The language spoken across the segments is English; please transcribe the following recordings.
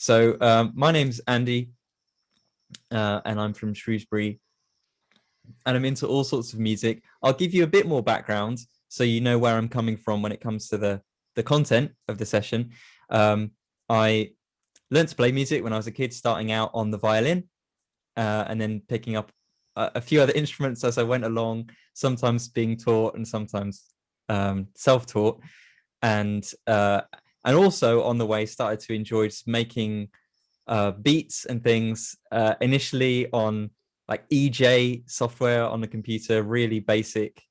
So my name's Andy, and I'm from Shrewsbury, and I'm into all sorts of music. I'll give you a bit more background so you know where I'm coming from when it comes to the content of the session. I learned to play music when I was a kid, starting out on the violin, and then picking up a few other instruments as I went along, sometimes being taught and sometimes self-taught. And also on the way started to enjoy just making beats and things, initially on like EJ software on the computer, really basic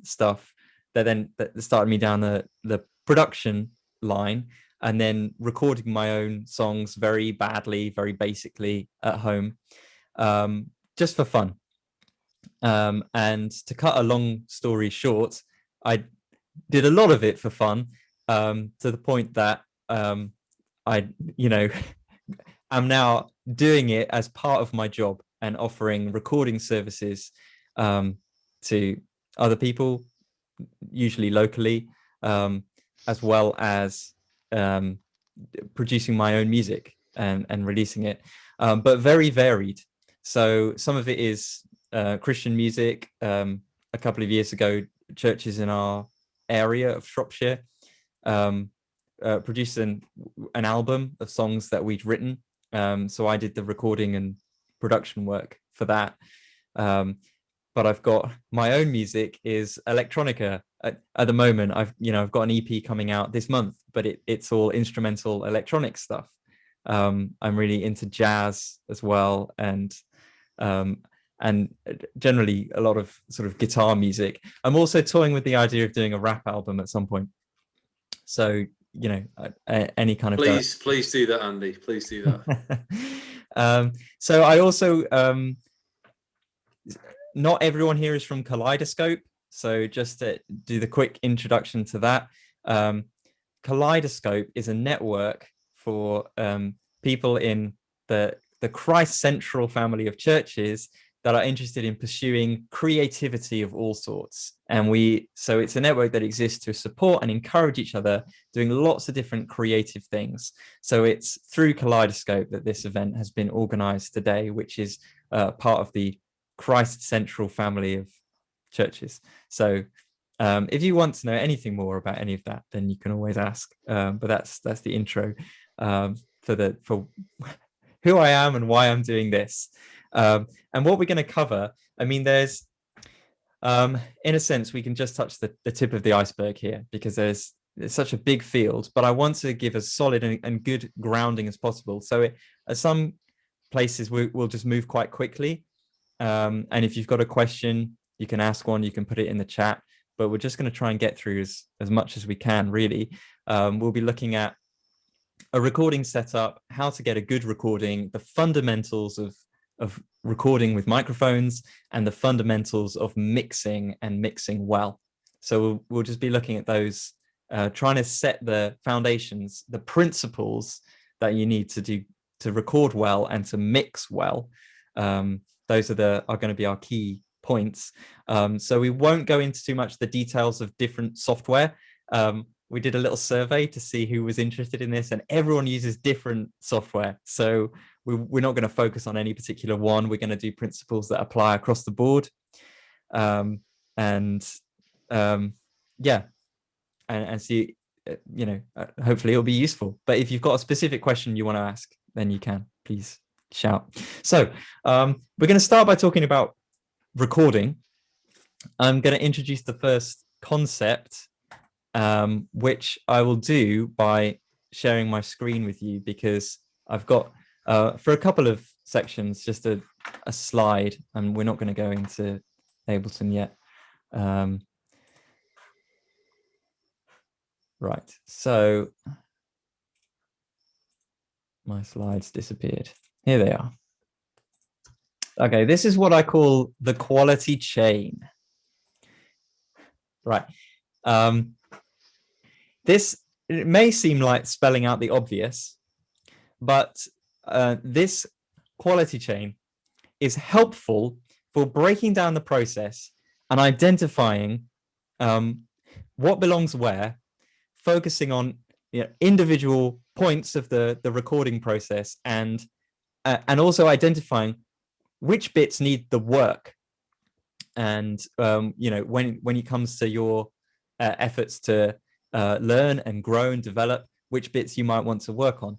stuff that started me down the production line, and then recording my own songs very badly, very basically at home, just for fun. And to cut a long story short, I did a lot of it for fun, to the point that I, am now doing it as part of my job and offering recording services to other people, usually locally, as well as producing my own music and releasing it, but very varied. So some of it is Christian music. A couple of years ago, churches in our area of Shropshire produced an album of songs that we'd written. So I did the recording and production work for that. But I've got my own music is electronica at the moment. I've got an EP coming out this month, but it's all instrumental electronic stuff. I'm really into jazz as well, and generally a lot of sort of guitar music. I'm also toying with the idea of doing a rap album at some point. So, any kind of please do that, Andy. Please do that. So I also not everyone here is from Kaleidoscope, so just to do the quick introduction to that. Kaleidoscope is a network for people in the Christ Central family of churches that are interested in pursuing creativity of all sorts. And so it's a network that exists to support and encourage each other doing lots of different creative things. So it's through Kaleidoscope that this event has been organized today, which is part of the Christ Central family of churches. So if you want to know anything more about any of that, then you can always ask. But that's the intro for who I am and why I'm doing this. And what we're going to cover, I mean, there's, in a sense, we can just touch the tip of the iceberg here, because it's such a big field, but I want to give as solid and good grounding as possible. So at some places, we'll just move quite quickly. And if you've got a question, you can ask one, you can put it in the chat, but we're just going to try and get through as much as we can, really. We'll be looking at a recording setup, how to get a good recording, the fundamentals of recording with microphones, and the fundamentals of mixing and mixing well. So we'll just be looking at those, trying to set the foundations, the principles that you need to record well and to mix well. Those are going to be our key points. So we won't go into too much the details of different software. We did a little survey to see who was interested in this, and everyone uses different software. So we're not going to focus on any particular one. We're going to do principles that apply across the board. And see, hopefully it'll be useful. But if you've got a specific question you want to ask, then you can, please shout. So we're going to start by talking about recording. I'm going to introduce the first concept, which I will do by sharing my screen with you, because I've got for a couple of sections just a slide, and we're not going to go into Ableton yet. Right, so my slides disappeared. Here they are. Okay, this is what I call the quality chain. Right. It may seem like spelling out the obvious, but this quality chain is helpful for breaking down the process and identifying what belongs where, focusing on individual points of the recording process, and also identifying which bits need the work. And when it comes to your efforts to learn and grow and develop, which bits you might want to work on.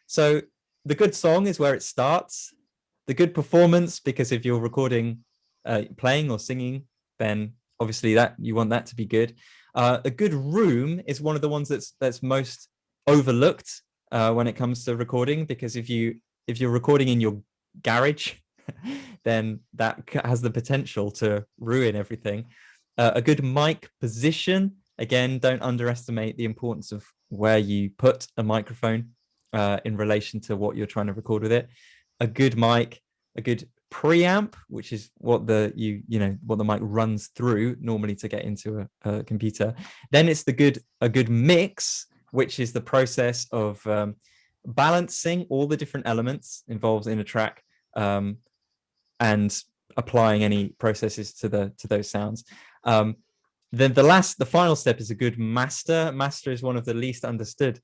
So the good song is where it starts. The good performance, because if you're recording playing or singing, then obviously that you want that to be good. A good room is one of the ones that's most overlooked when it comes to recording, because if you're recording in your garage, then that has the potential to ruin everything. A good mic position, again, don't underestimate the importance of where you put a microphone in relation to what you're trying to record with it. A good mic, a good preamp, which is what the what the mic runs through normally to get into a computer. Then it's a good mix, which is the process of balancing all the different elements involved in a track, and applying any processes to those sounds. Then the final step is a good master. Master is one of the least understood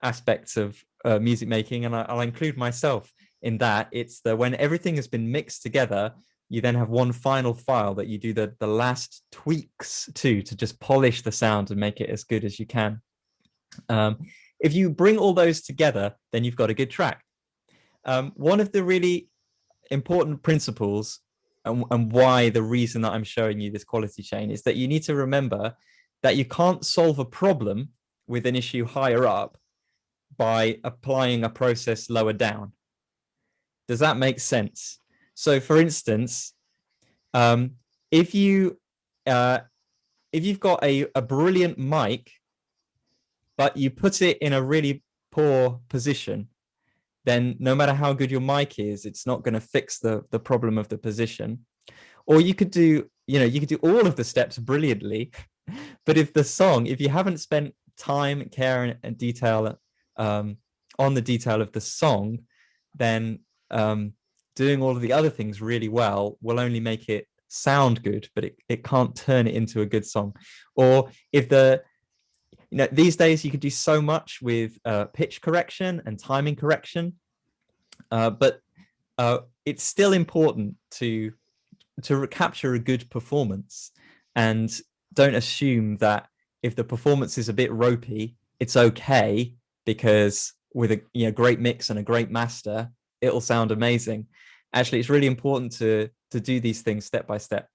aspects of music making, and I'll include myself in that. It's when everything has been mixed together, you then have one final file that you do the last tweaks to just polish the sound and make it as good as you can. If you bring all those together, then you've got a good track. One of the really important principles, and why the reason that I'm showing you this quality chain, is that you need to remember that you can't solve a problem with an issue higher up by applying a process lower down. Does that make sense? So for instance, if you've got a brilliant mic, but you put it in a really poor position, then no matter how good your mic is, it's not going to fix the problem of the position. Or you could do all of the steps brilliantly, but if you haven't spent time, care, and detail on the detail of the song, then doing all of the other things really well will only make it sound good, but it can't turn it into a good song. Or if these days you could do so much with pitch correction and timing correction, but it's still important to capture a good performance, and don't assume that if the performance is a bit ropey, it's okay, because with a great mix and a great master, it'll sound amazing. Actually, it's really important to do these things step by step,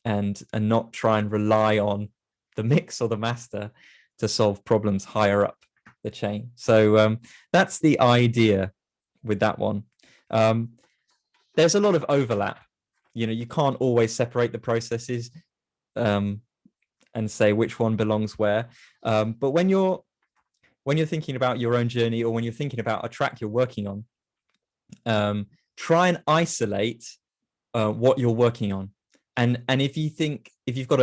and not try and rely on the mix or the master to solve problems higher up the chain. So that's the idea with that one. There's a lot of overlap. You can't always separate the processes and say which one belongs where. But when you're thinking about your own journey, or when you're thinking about a track you're working on, try and isolate what you're working on. And if you've got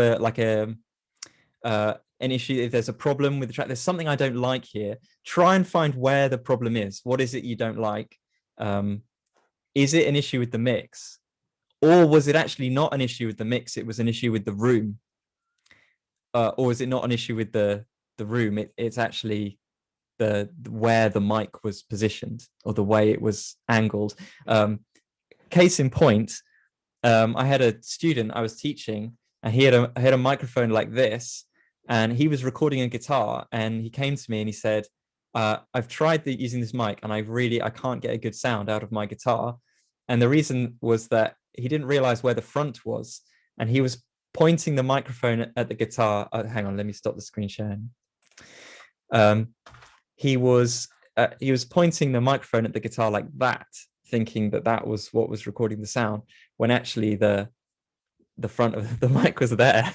an issue, if there's a problem with the track, there's something I don't like here, try and find where the problem is. What is it you don't like? Is it an issue with the mix? Or was it actually not an issue with the mix? It was an issue with the room. Or is it not an issue with the room? It's actually where the mic was positioned, or the way it was angled. Case in point, I had a student I was teaching, and he had a microphone like this, and he was recording a guitar, and he came to me and he said, I've tried using this mic, and I can't get a good sound out of my guitar. And the reason was that he didn't realize where the front was, and he was pointing the microphone at the guitar. Hang on, let me stop the screen sharing. He was pointing the microphone at the guitar like that, thinking that was what was recording the sound, when actually the front of the mic was there.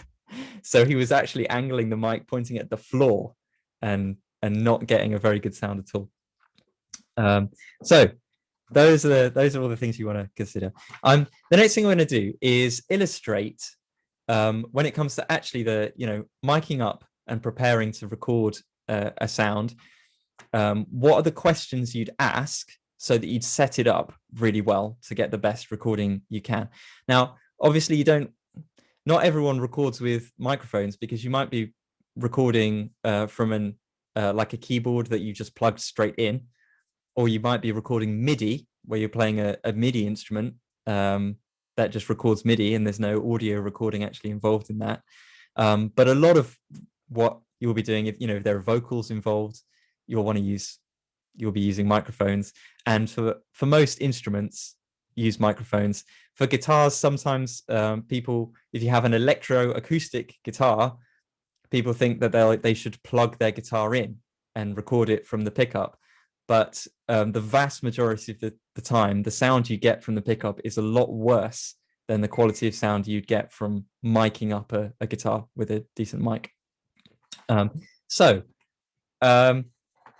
So he was actually angling the mic, pointing at the floor, and not getting a very good sound at all. So those are all the things you want to consider. The next thing we're going to do is illustrate when it comes to actually miking up and preparing to record a sound. What are the questions you'd ask so that you'd set it up really well to get the best recording you can? Now, obviously, not everyone records with microphones, because you might be recording from an like a keyboard that you just plugged straight in, or you might be recording MIDI, where you're playing a MIDI instrument that just records MIDI, and there's no audio recording actually involved in that. But a lot of what you'll be doing, if if there are vocals involved, you'll be using microphones. And for most instruments, use microphones. For guitars, sometimes people, if you have an electroacoustic guitar, people think that they should plug their guitar in and record it from the pickup. But the vast majority of the time, the sound you get from the pickup is a lot worse than the quality of sound you'd get from miking up a guitar with a decent mic.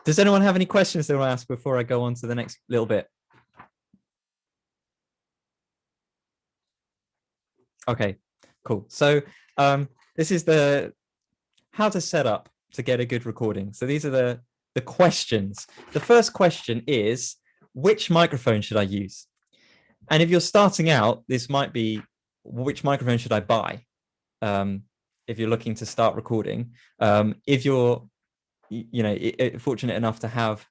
Does anyone have any questions they want to ask before I go on to the next little bit? Okay, cool. So this is how to set up to get a good recording. So these are the questions. The first question is, which microphone should I use? And if you're starting out, this might be, which microphone should I buy? If you're looking to start recording, if you're fortunate enough to have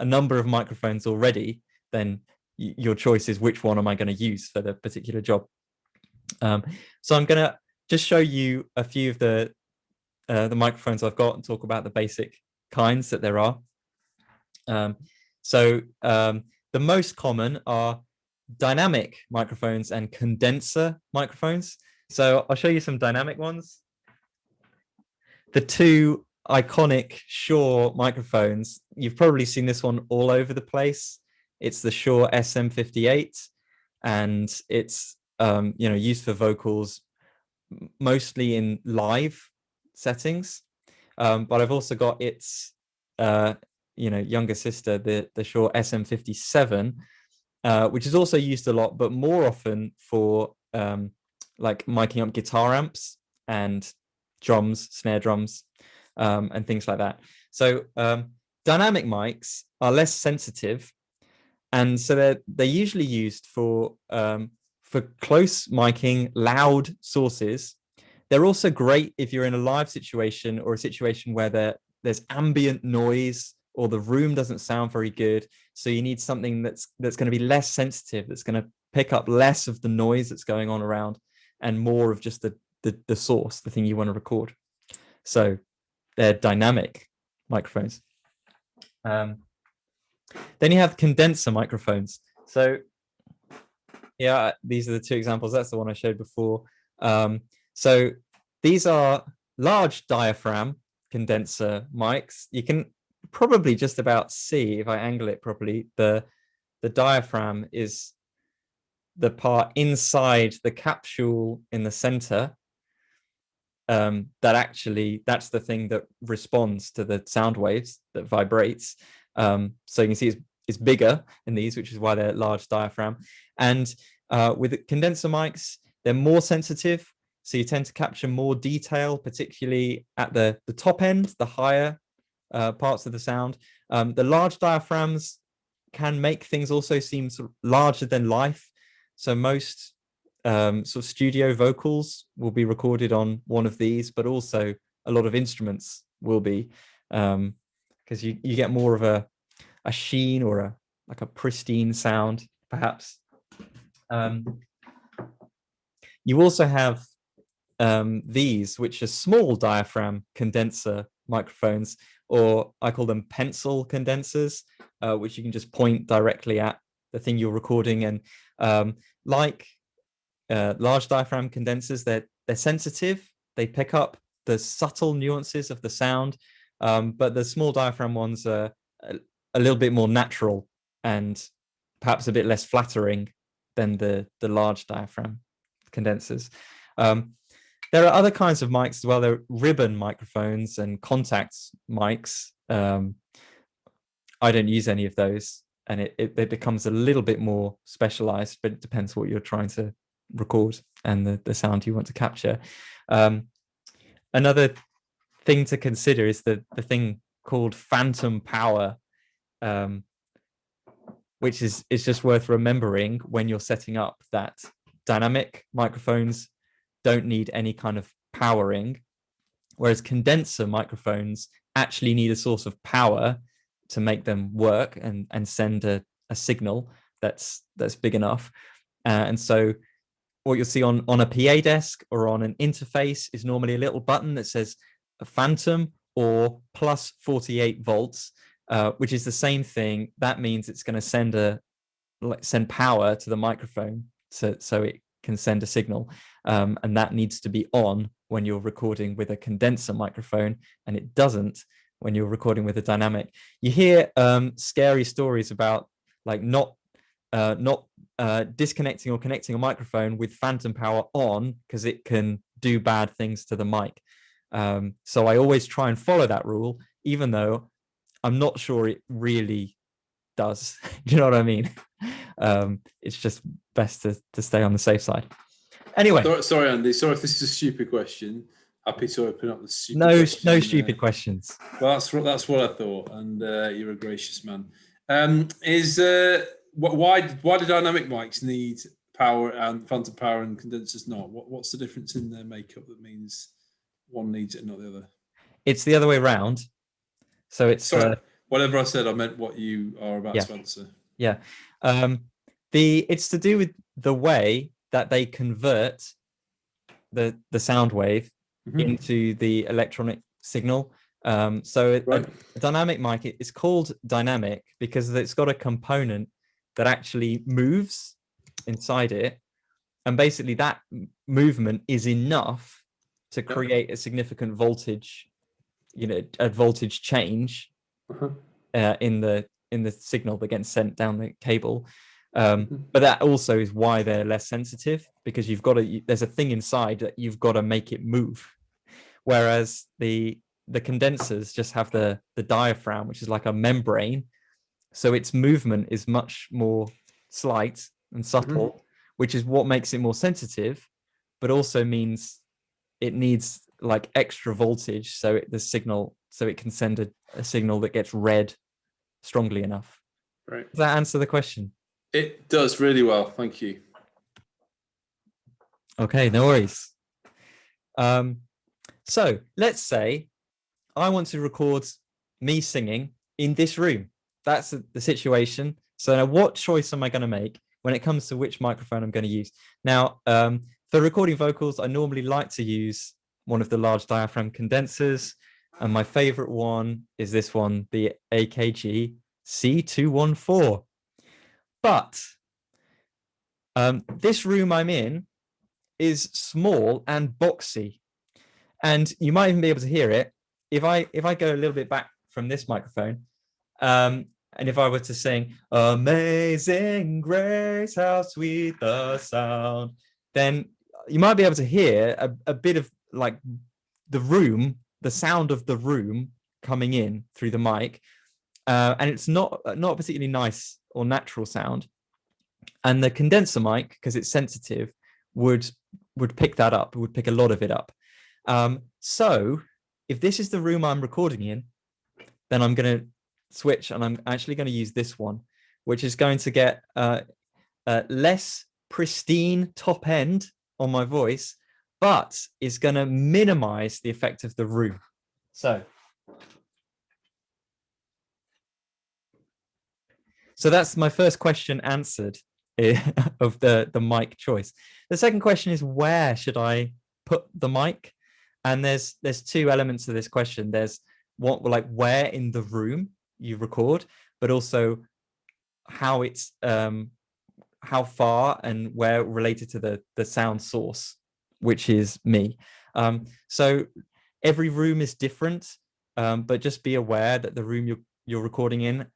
a number of microphones already, then your choice is, which one am I going to use for the particular job? So I'm going to just show you a few of the microphones I've got and talk about the basic kinds that there are. The most common are dynamic microphones and condenser microphones. So I'll show you some dynamic ones. The two iconic Shure microphones, you've probably seen this one all over the place. It's the Shure SM58, and it's used for vocals mostly in live settings. But I've also got its younger sister, the Shure SM57, which is also used a lot, but more often for like miking up guitar amps and drums, snare drums, and things like that. So dynamic mics are less sensitive, and so they're usually used for close miking, loud sources. They're also great if you're in a live situation or a situation where there's ambient noise or the room doesn't sound very good. So you need something that's going to be less sensitive, that's going to pick up less of the noise that's going on around and more of just the source, the thing you want to record. So they're dynamic microphones. Then you have condenser microphones. So yeah, these are the two examples. That's the one I showed before. So these are large diaphragm condenser mics. You can probably just about see, if I angle it properly, the diaphragm is the part inside the capsule in the center. That's the thing that responds to the sound waves, that vibrates. So you can see it's bigger in these, which is why they're large diaphragm. And with condenser mics, they're more sensitive. So you tend to capture more detail, particularly at the top end, the higher parts of the sound. The large diaphragms can make things also seem sort of larger than life. So most sort of studio vocals will be recorded on one of these, but also a lot of instruments will be, because you get more of a sheen or like a pristine sound, perhaps. You also have these, which are small diaphragm condenser microphones, or I call them pencil condensers, which you can just point directly at the thing you're recording. And like large diaphragm condensers, they're sensitive. They pick up the subtle nuances of the sound, but the small diaphragm ones are a little bit more natural and perhaps a bit less flattering than the large diaphragm condensers. There are other kinds of mics as well. There are ribbon microphones and contact mics. I don't use any of those, and it becomes a little bit more specialized, but it depends what you're trying to record and the sound you want to capture. Another thing to consider is the thing called phantom power, which is just worth remembering when you're setting up, that dynamic microphones don't need any kind of powering, whereas condenser microphones actually need a source of power to make them work and send a signal that's big enough. And so what you'll see on a PA desk or on an interface is normally a little button that says a phantom or plus 48 volts, which is the same thing. That means it's going to send power to the microphone so it can send a signal. And that needs to be on when you're recording with a condenser microphone, and it doesn't when you're recording with a dynamic. You hear scary stories about like not disconnecting or connecting a microphone with phantom power on because it can do bad things to the mic. So I always try and follow that rule, even though I'm not sure it really does. Do you know what I mean? It's just best to stay on the safe side. Anyway, Sorry, Andy. Sorry if this is a stupid question. Happy to open up the stupid no question. stupid questions. Well, that's what I thought, and you're a gracious man. Why do dynamic mics need power and phantom power and condensers not? What's the difference in their makeup that means one needs it and not the other? It's the other way around. So it's sorry. Whatever I said, I meant what you are about to answer. Yeah. It's to do with the way that they convert the sound wave into the electronic signal. So a dynamic mic is called dynamic because it's got a component that actually moves inside it. And basically that movement is enough to create a significant voltage, a voltage change in the signal that gets sent down the cable. But that also is why they're less sensitive, because there's a thing inside that you've got to make it move. Whereas the condensers just have the diaphragm, which is like a membrane. So its movement is much more slight and subtle, which is what makes it more sensitive, but also means it needs like extra voltage so it can send a signal that gets read strongly enough. Right. Does that answer the question? It does really well. Thank you. Okay, no worries. So let's say I want to record me singing in this room. That's the situation. So now what choice am I going to make when it comes to which microphone I'm going to use? Now, for recording vocals, I normally like to use one of the large diaphragm condensers. And my favorite one is this one, the AKG C214. But this room I'm in is small and boxy. And you might even be able to hear it. If I go a little bit back from this microphone, and if I were to sing Amazing Grace, how sweet the sound, then you might be able to hear a bit of like the sound of the room coming in through the mic. And it's not a particularly nice or natural sound. And the condenser mic, because it's sensitive, would pick that up, would pick a lot of it up. So if this is the room I'm recording in, then I'm going to switch and I'm actually going to use this one, which is going to get less pristine top end on my voice, but is going to minimize the effect of the room. So that's my first question answered of the mic choice. The second question is, where should I put the mic? And there's two elements to this question. There's where in the room you record, but also how it's how far and where related to the sound source, which is me. So every room is different, but just be aware that the room you're recording in,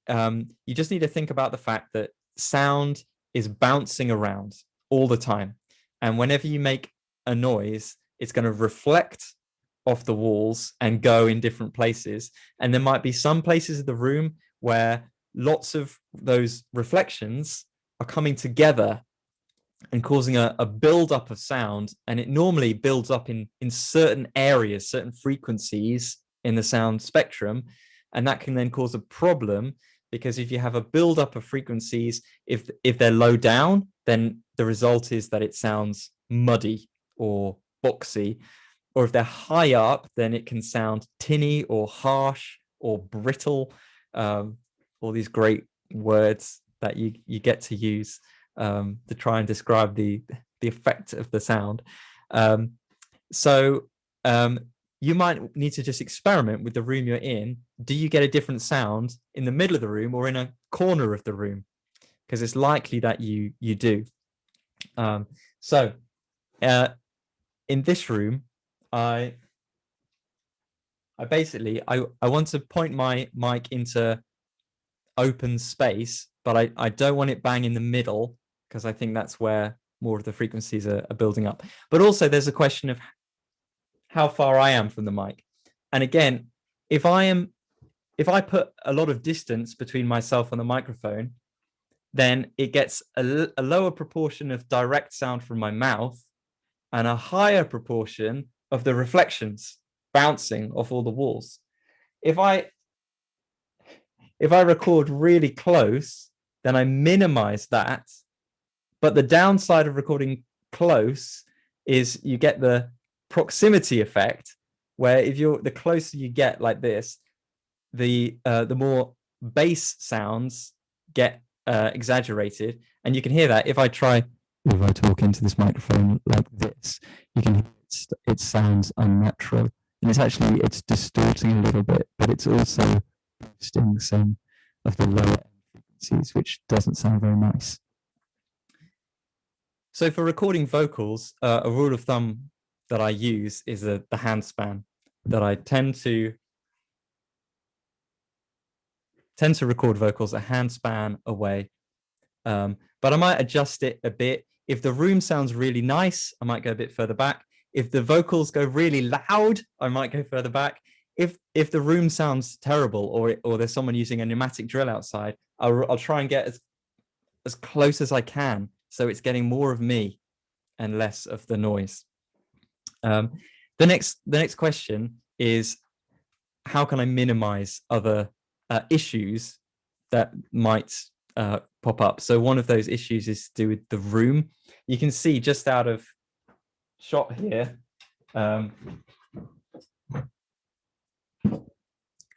you just need to think about the fact that sound is bouncing around all the time. And whenever you make a noise, it's going to reflect off the walls and go in different places. And there might be some places of the room where lots of those reflections are coming together and causing a build-up of sound. And it normally builds up in certain areas, certain frequencies in the sound spectrum. And that can then cause a problem, because if you have a build-up of frequencies, if they're low down, then the result is that it sounds muddy or boxy. or if they're high up, then it can sound tinny or harsh or brittle. All these great words that you get to use to try and describe the effect of the sound. So you might need to just experiment with the room you're in. Do you get a different sound in the middle of the room or in a corner of the room? Because it's likely that you do. So in this room, I basically I want to point my mic into open space, but I don't want it bang in the middle, because I think that's where more of the frequencies are building up. But also there's a question of how far I am from the mic. And again, if I put a lot of distance between myself and the microphone, then it gets a lower proportion of direct sound from my mouth and a higher proportion of the reflections bouncing off all the walls. If I record really close, then I minimize that. But the downside of recording close is you get the proximity effect, where if the closer you get like this, the more bass sounds get exaggerated, and you can hear that if I talk into this microphone like this, you can hear it sounds unnatural, and it's distorting a little bit, but it's also boosting some of the lower frequencies, which doesn't sound very nice. So for recording vocals, a rule of thumb that I use is the handspan, that I tend to record vocals a handspan away. But I might adjust it a bit. If the room sounds really nice, I might go a bit further back. If the vocals go really loud, I might go further back. If the room sounds terrible, or there's someone using a pneumatic drill outside, I'll try and get as close as I can, so it's getting more of me and less of the noise. The next question is, how can I minimize other issues that might pop up? So one of those issues is to do with the room. You can see just out of shot here,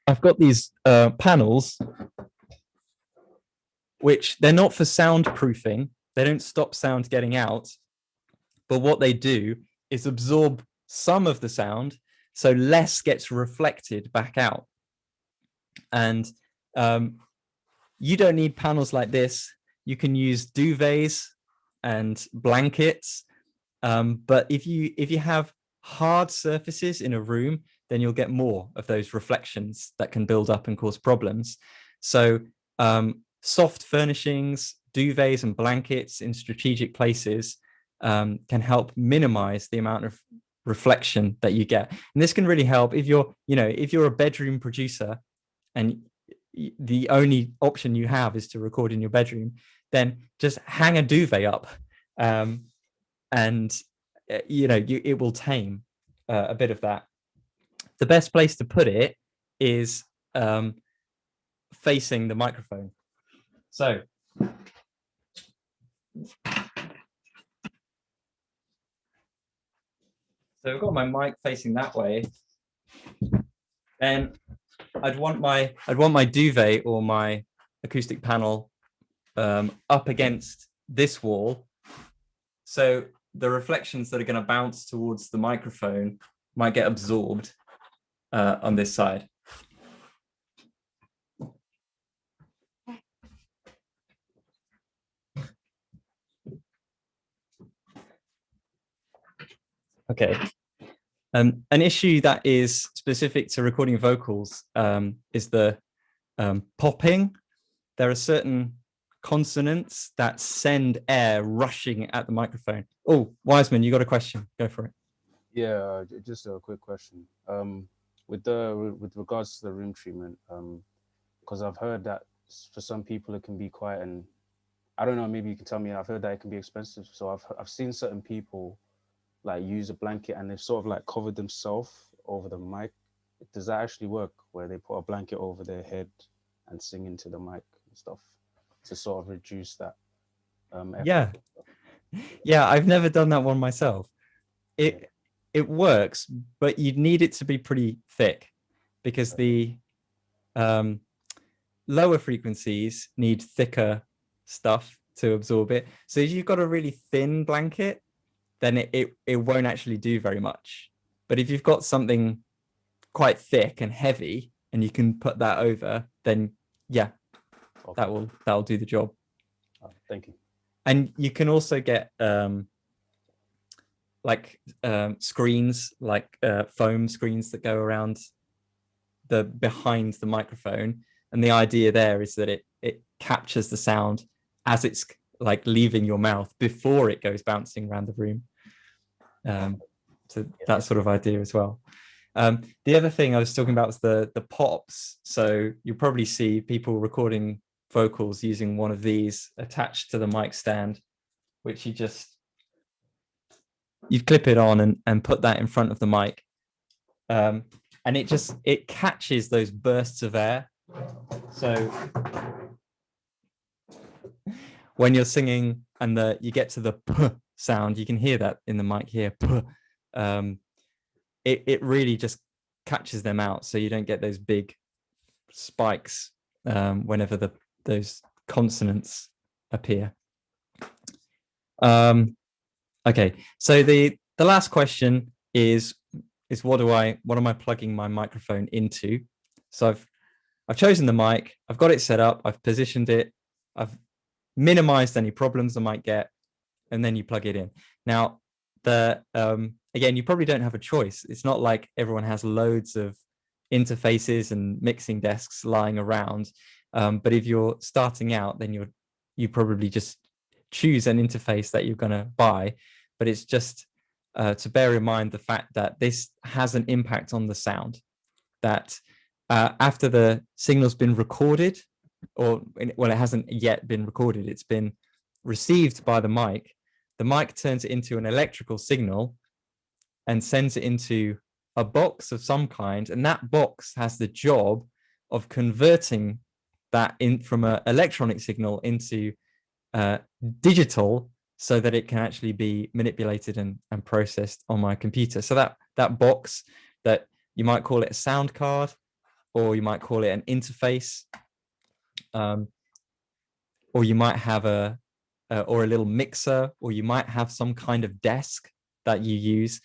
I've got these panels, which they're not for soundproofing. They don't stop sound getting out, but what they do is absorb some of the sound, so less gets reflected back out. And you don't need panels like this. You can use duvets and blankets, but if you have hard surfaces in a room, then you'll get more of those reflections that can build up and cause problems. So soft furnishings, duvets and blankets in strategic places can help minimize the amount of reflection that you get. And this can really help if you're a bedroom producer and the only option you have is to record in your bedroom, then just hang a duvet up, and it will tame a bit of that. The best place to put it is facing the microphone. So I've got my mic facing that way, and I'd want my duvet or my acoustic panel up against this wall, so the reflections that are going to bounce towards the microphone might get absorbed on this side. Okay. An issue that is specific to recording vocals is the popping. There are certain consonants that send air rushing at the microphone. Oh, Wiseman, you got a question? Go for it. Yeah, just a quick question. With regards to the room treatment, because I've heard that for some people it can be quite I don't know, maybe you can tell me. I've heard that it can be expensive. So I've seen certain people like use a blanket and they've sort of like covered themselves over the mic. Does that actually work, where they put a blanket over their head and sing into the mic and stuff to sort of reduce that? Yeah, I've never done that one myself. it works, but you'd need it to be pretty thick, because the lower frequencies need thicker stuff to absorb it. So if you've got a really thin blanket, then it won't actually do very much. But if you've got something quite thick and heavy and you can put that over, then yeah, Okay. that'll do the job. Thank you. And you can also get screens, like foam screens that go around behind the microphone. And the idea there is that it captures the sound as it's like leaving your mouth before it goes bouncing around the room. So that sort of idea as well. The other thing I was talking about was the pops. So you'll probably see people recording vocals using one of these attached to the mic stand, which you clip it on and put that in front of the mic. And it catches those bursts of air. So when you're singing and you get to the p sound, you can hear that in the mic here. P. It really just catches them out, so you don't get those big spikes whenever those consonants appear. Okay, so the last question is what am I plugging my microphone into? So I've chosen the mic, I've got it set up, I've positioned it, I've minimized any problems I might get, and then you plug it in. Now, again, you probably don't have a choice. It's not like everyone has loads of interfaces and mixing desks lying around. But if you're starting out, then you probably just choose an interface that you're going to buy. But it's just to bear in mind the fact that this has an impact on the sound. That after the signal's been recorded, it hasn't yet been recorded, it's been received by the mic turns it into an electrical signal and sends it into a box of some kind, and that box has the job of converting that from an electronic signal into digital, so that it can actually be manipulated and processed on my computer. So that box, that you might call it a sound card, or you might call it an interface, or you might have a little mixer, or you might have some kind of desk that you use.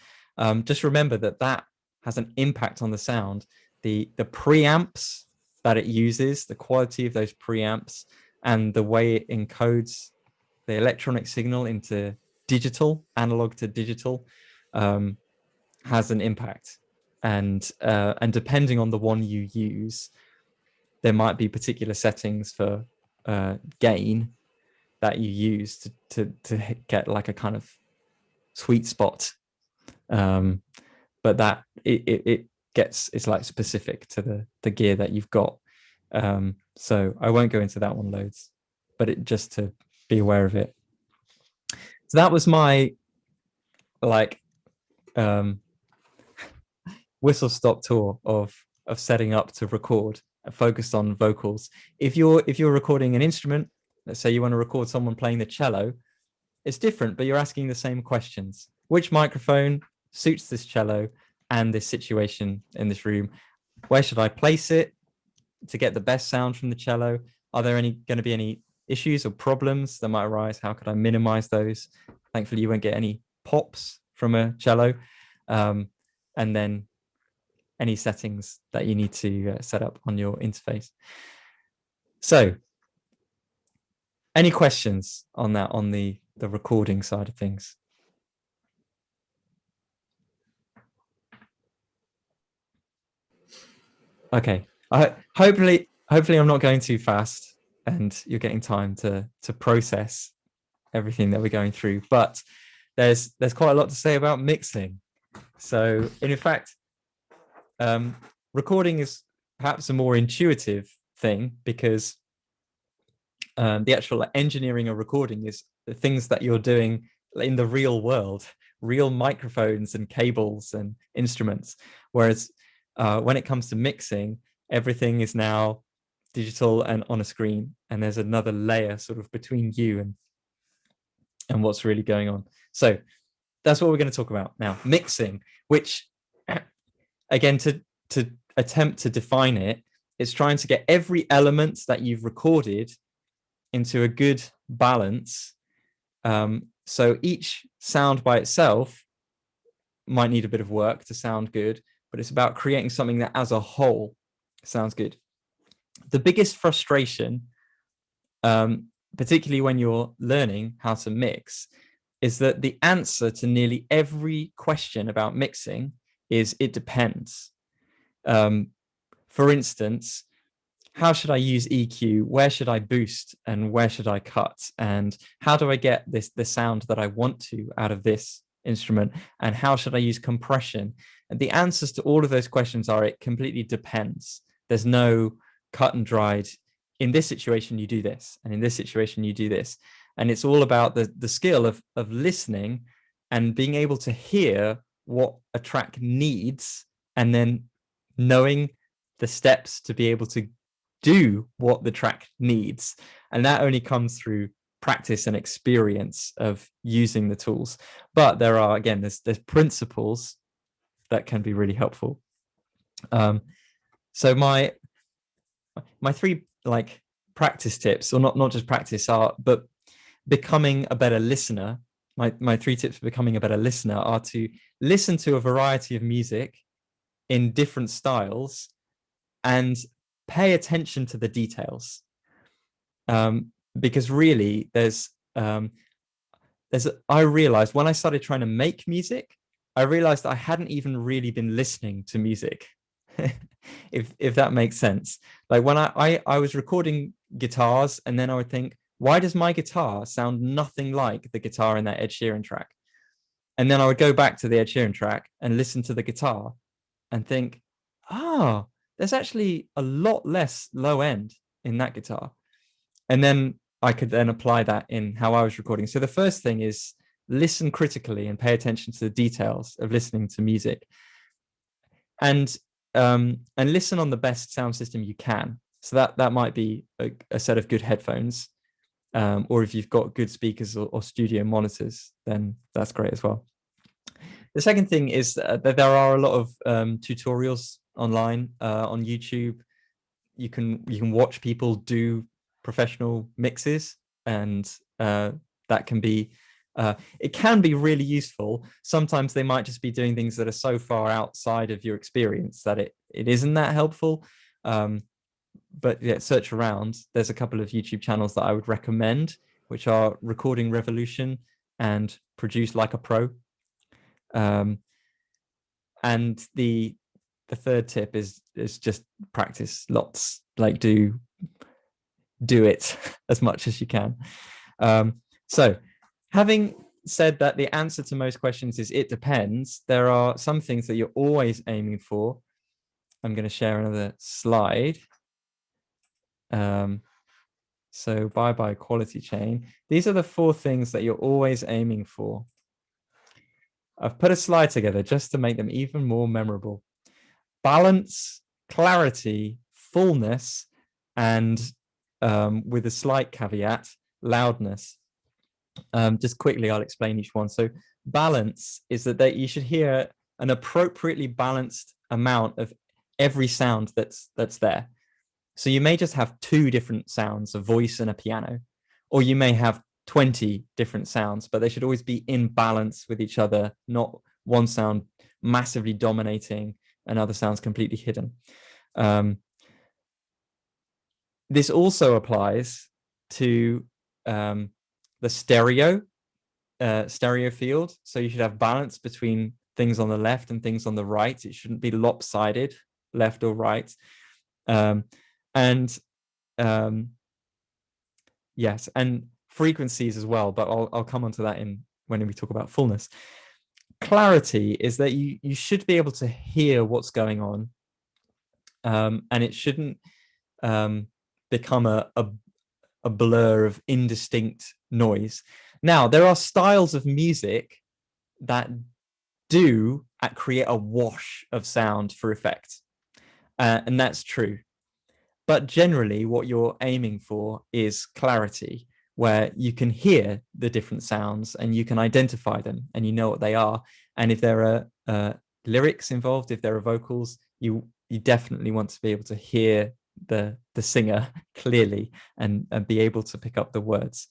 Just remember that has an impact on the sound. The preamps that it uses, the quality of those preamps, and the way it encodes the electronic signal into digital, analog to digital, has an impact. And depending on the one you use, there might be particular settings for gain that you use to get like a kind of sweet spot. But that it's like specific to the gear that you've got. So I won't go into that one loads, but just to be aware of it. So that was my whistle stop tour of setting up to record, focused on vocals. If you're recording an instrument, let's say you want to record someone playing the cello, it's different, but you're asking the same questions. Which microphone suits this cello and this situation in this room? Where should I place it to get the best sound from the cello? Are there going to be any issues or problems that might arise? How could I minimize those? Thankfully, you won't get any pops from a cello. And then any settings that you need to set up on your interface. So, any questions on that, on the recording side of things? Okay. Hopefully I'm not going too fast and you're getting time to process everything that we're going through. But there's quite a lot to say about mixing. So, in fact, recording is perhaps a more intuitive thing, because the actual engineering of recording is the things that you're doing in the real world, real microphones and cables and instruments. Whereas when it comes to mixing, everything is now digital and on a screen, and there's another layer sort of between you and what's really going on. So that's what we're going to talk about now, mixing, which again, to attempt to define it, it's trying to get every element that you've recorded into a good balance. So each sound by itself might need a bit of work to sound good, but it's about creating something that as a whole sounds good. The biggest frustration, particularly when you're learning how to mix, is that the answer to nearly every question about mixing is it depends. For instance, how should I use EQ? Where should I boost and where should I cut? And how do I get the sound that I want to out of this instrument? And how should I use compression? And the answers to all of those questions are it completely depends. There's no cut and dried, in this situation you do this, and in this situation you do this. And it's all about the skill of listening and being able to hear what a track needs, and then knowing the steps to be able to do what the track needs. And that only comes through practice and experience of using the tools. But there are, again, there's principles that can be really helpful. So my three like practice tips, or not just practice, but becoming a better listener. My 3 tips for becoming a better listener are to listen to a variety of music in different styles and pay attention to the details, because really I realized when I started trying to make music, I realized I hadn't even really been listening to music. if that makes sense. Like when I was recording guitars, and then I would think, why does my guitar sound nothing like the guitar in that Ed Sheeran track? And then I would go back to the Ed Sheeran track and listen to the guitar and think, there's actually a lot less low end in that guitar. And then I could then apply that in how I was recording. So the first thing is listen critically and pay attention to the details of listening to music, and listen on the best sound system you can. So that might be a set of good headphones, or if you've got good speakers or studio monitors, then that's great as well. The second thing is that there are a lot of tutorials online on YouTube. You can watch people do professional mixes, and that can be it can be really useful. Sometimes they might just be doing things that are so far outside of your experience that it isn't that helpful. But yeah, search around. There's a couple of YouTube channels that I would recommend, which are Recording Revolution and Produce Like a Pro. And the third tip is just practice lots. Like do it as much as you can. So having said that the answer to most questions is it depends, there are some things that you're always aiming for. I'm going to share another slide. So bye quality chain. These are the 4 things that you're always aiming for. I've put a slide together just to make them even more memorable. Balance, clarity, fullness, and with a slight caveat, loudness. Just quickly, I'll explain each one. So balance is that you should hear an appropriately balanced amount of every sound that's there. So you may just have 2 different sounds, a voice and a piano, or you may have 20 different sounds, but they should always be in balance with each other, not one sound massively dominating and other sounds completely hidden. This also applies to the stereo field. So you should have balance between things on the left and things on the right. It shouldn't be lopsided, left or right. Yes, and frequencies as well, but I'll come on to that when we talk about fullness. Clarity is that you should be able to hear what's going on, and it shouldn't become a blur of indistinct noise. Now, there are styles of music that do create a wash of sound for effect, and that's true. But generally, what you're aiming for is clarity, where you can hear the different sounds and you can identify them and you know what they are. And if there are lyrics involved, if there are vocals, you definitely want to be able to hear the singer clearly and be able to pick up the words.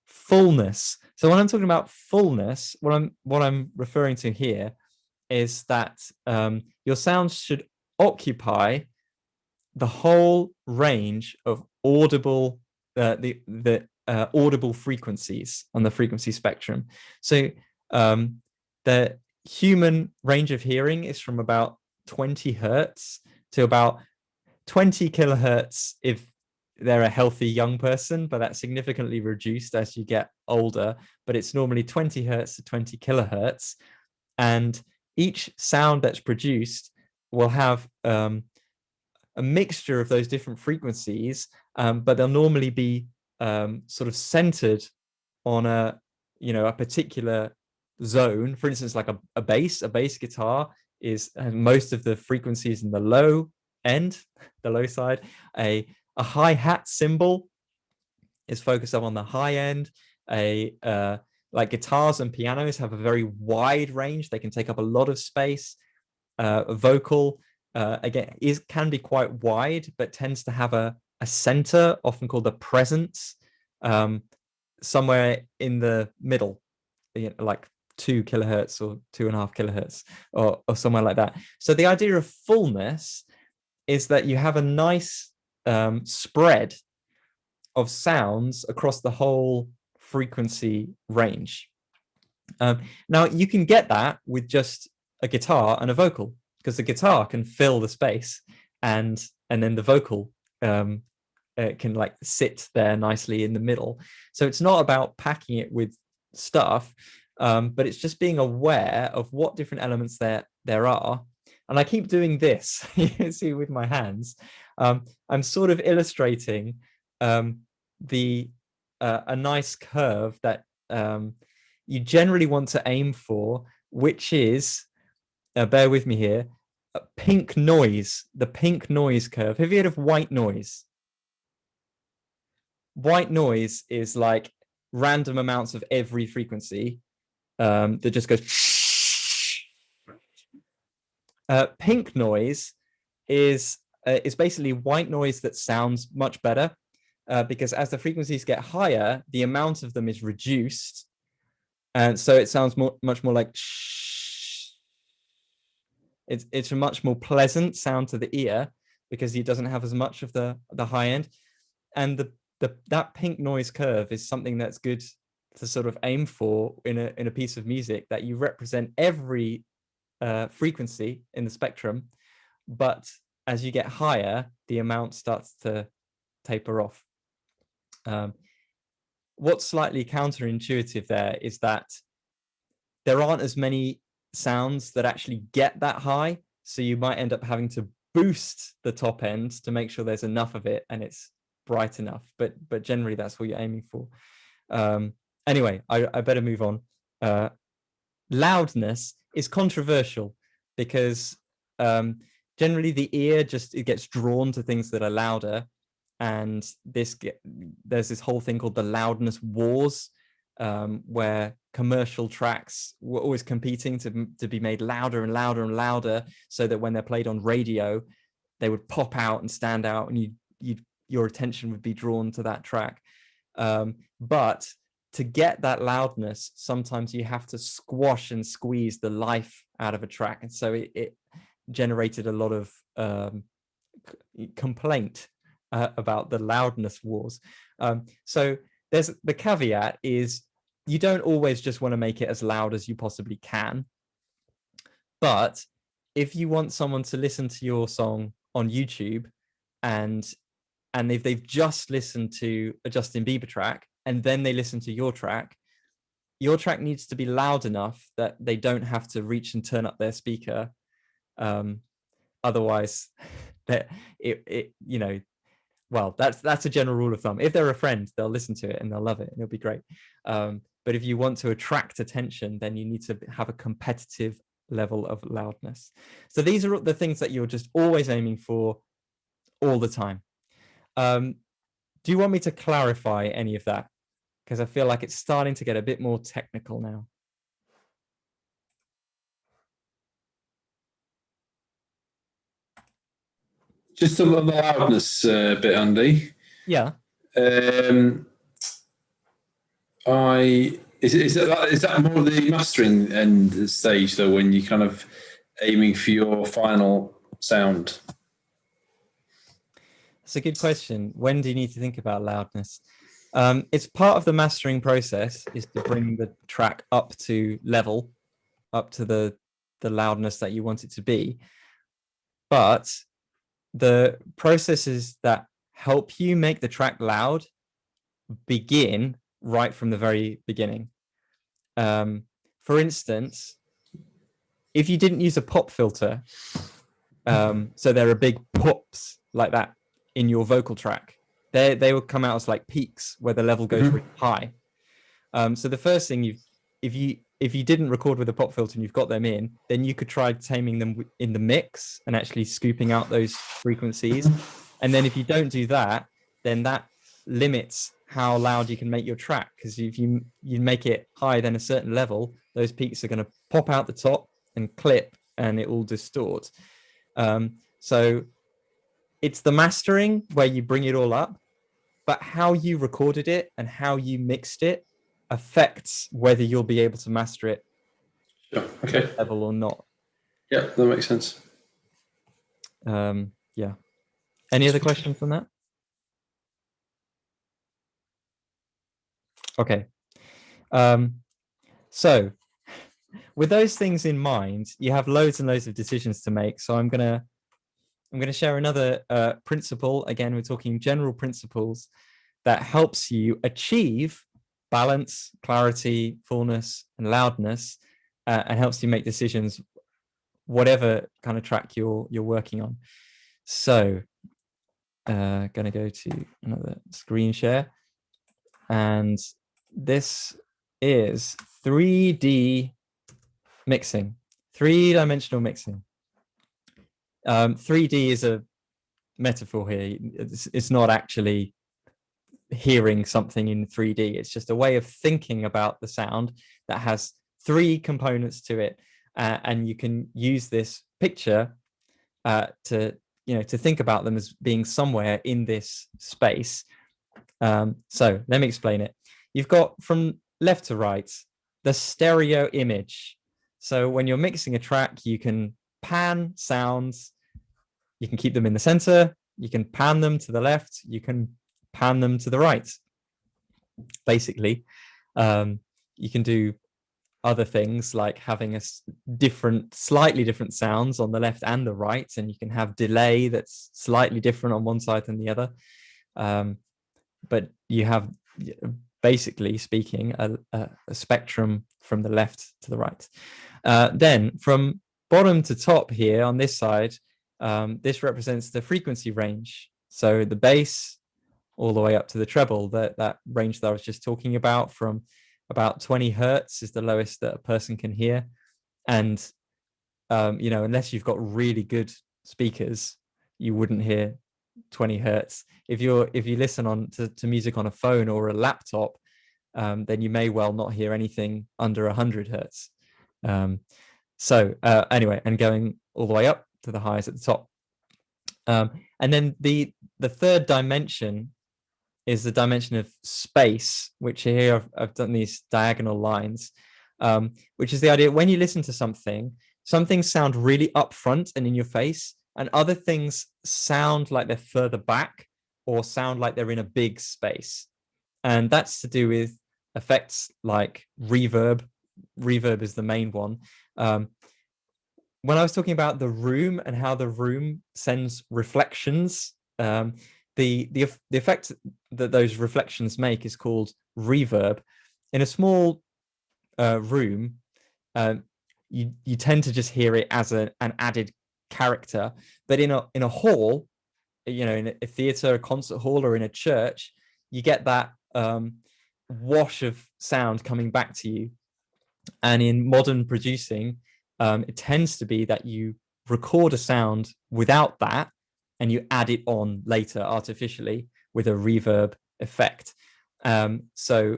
Fullness. So when I'm talking about fullness, what I'm referring to here is that your sounds should occupy the whole range of audible audible frequencies on the frequency spectrum. So the human range of hearing is from about 20 hertz to about 20 kilohertz if they're a healthy young person, but that's significantly reduced as you get older. But it's normally 20 hertz to 20 kilohertz, and each sound that's produced will have a mixture of those different frequencies, but they'll normally be sort of centered on a particular zone. For instance, like a bass guitar has most of the frequencies in the low end, the low side. A hi-hat cymbal is focused on the high end. Like guitars and pianos have a very wide range. They can take up a lot of space. A vocal, again, can be quite wide, but tends to have a center, often called the presence, somewhere in the middle, like 2 kilohertz or 2.5 kilohertz or somewhere like that. So the idea of fullness is that you have a nice spread of sounds across the whole frequency range. Now you can get that with just a guitar and a vocal, because the guitar can fill the space, and then the vocal can like sit there nicely in the middle. So it's not about packing it with stuff, but it's just being aware of what different elements there are. And I keep doing this, you can see with my hands. I'm sort of illustrating a nice curve that you generally want to aim for, which is, bear with me here, pink noise, the pink noise curve. Have you heard of white noise? White noise is like random amounts of every frequency that just goes. Pink noise is basically white noise that sounds much better, because as the frequencies get higher, the amount of them is reduced, and so it sounds much more like shh. It's a much more pleasant sound to the ear because it doesn't have as much of the high end, and that pink noise curve is something that's good to sort of aim for in a piece of music, that you represent every frequency in the spectrum, but as you get higher, the amount starts to taper off. What's slightly counterintuitive there is that there aren't as many sounds that actually get that high, so you might end up having to boost the top end to make sure there's enough of it and it's bright enough, but generally that's what you're aiming for. Anyway, I better move on. Loudness is controversial because generally the ear it gets drawn to things that are louder, and there's this whole thing called the loudness wars, where commercial tracks were always competing to be made louder and louder and louder, so that when they're played on radio, they would pop out and stand out, and your attention would be drawn to that track. But to get that loudness, sometimes you have to squash and squeeze the life out of a track, and so it generated a lot of complaint about the loudness wars. So there's the caveat is you don't always just want to make it as loud as you possibly can, but if you want someone to listen to your song on YouTube and if they've just listened to a Justin Bieber track and then they listen to your track needs to be loud enough that they don't have to reach and turn up their speaker. Otherwise, well, that's a general rule of thumb. If they're a friend, they'll listen to it and they'll love it and it'll be great. But if you want to attract attention, then you need to have a competitive level of loudness. So these are the things that you're just always aiming for all the time. do you want me to clarify any of that? Because I feel like it's starting to get a bit more technical now. Just on the loudness bit, Andy. Yeah. Is that more the mastering end stage though, when you kind of aiming for your final sound? It's a good question. When do you need to think about loudness? It's part of the mastering process is to bring the track up to level, up to the loudness that you want it to be. But the processes that help you make the track loud begin right from the very beginning. For instance, if you didn't use a pop filter, so there are big pops like that in your vocal track, they will come out as like peaks where the level goes really high. So the first thing if you didn't record with a pop filter and you've got them in, then you could try taming them in the mix and actually scooping out those frequencies. And then if you don't do that, then that limits how loud you can make your track, because if you make it higher than a certain level, those peaks are going to pop out the top and clip and it will distort. So it's the mastering where you bring it all up, but how you recorded it and how you mixed it affects whether you'll be able to master it okay, level or not. Yeah, that makes sense. Yeah. Any other questions on that? Okay. So with those things in mind, you have loads and loads of decisions to make. So I'm gonna share another principle. Again, we're talking general principles that helps you achieve balance, clarity, fullness, and loudness, and helps you make decisions, whatever kind of track you're working on. So, gonna go to another screen share, and this is 3D mixing, three-dimensional mixing. 3D is a metaphor here. It's not actually hearing something in 3D. It's just a way of thinking about the sound that has three components to it, and you can use this picture to think about them as being somewhere in this space. So let me explain it. You've got from left to right the stereo image. So when you're mixing a track, you can pan sounds, you can keep them in the center, you can pan them to the left, you can pan them to the right. Basically, you can do other things like having a slightly different sounds on the left and the right, and you can have delay that's slightly different on one side than the other. But you have, basically speaking, a spectrum from the left to the right. Then from bottom to top here on this side, this represents the frequency range. So the bass all the way up to the treble, that range that I was just talking about, from about 20 hertz is the lowest that a person can hear. And unless you've got really good speakers, you wouldn't hear 20 hertz. If you listen to music on a phone or a laptop, then you may well not hear anything under 100 hertz. Anyway, and going all the way up to the highs at the top. And then the third dimension is the dimension of space, which here I've done these diagonal lines, which is the idea when you listen to something, some things sound really upfront and in your face, and other things sound like they're further back or sound like they're in a big space. And that's to do with effects like reverb. Reverb is the main one. When I was talking about the room and how the room sends reflections, the effect that those reflections make is called reverb. In a small room, you tend to just hear it as an added character, but in a hall, in a theater, a concert hall, or in a church, you get that wash of sound coming back to you. And in modern producing, it tends to be that you record a sound without that and you add it on later artificially, with a reverb effect. So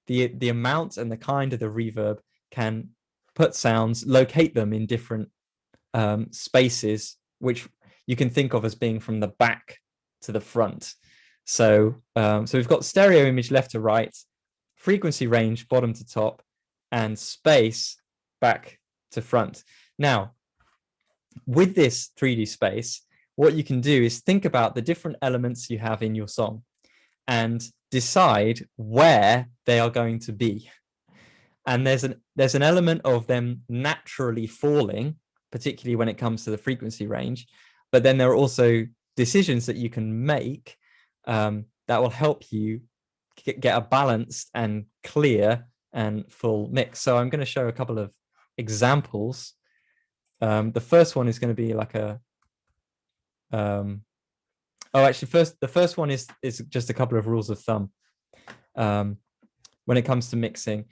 the amount and the kind of the reverb can put sounds, locate them in different spaces, which you can think of as being from the back to the front. So we've got stereo image left to right, frequency range bottom to top, and space back to front. Now, with this 3D space, what you can do is think about the different elements you have in your song and decide where they are going to be. And there's an element of them naturally falling, particularly when it comes to the frequency range. But then there are also decisions that you can make that will help you get a balanced and clear and full mix. So I'm going to show a couple of examples. The first one is going to be like a the first one is just a couple of rules of thumb when it comes to mixing.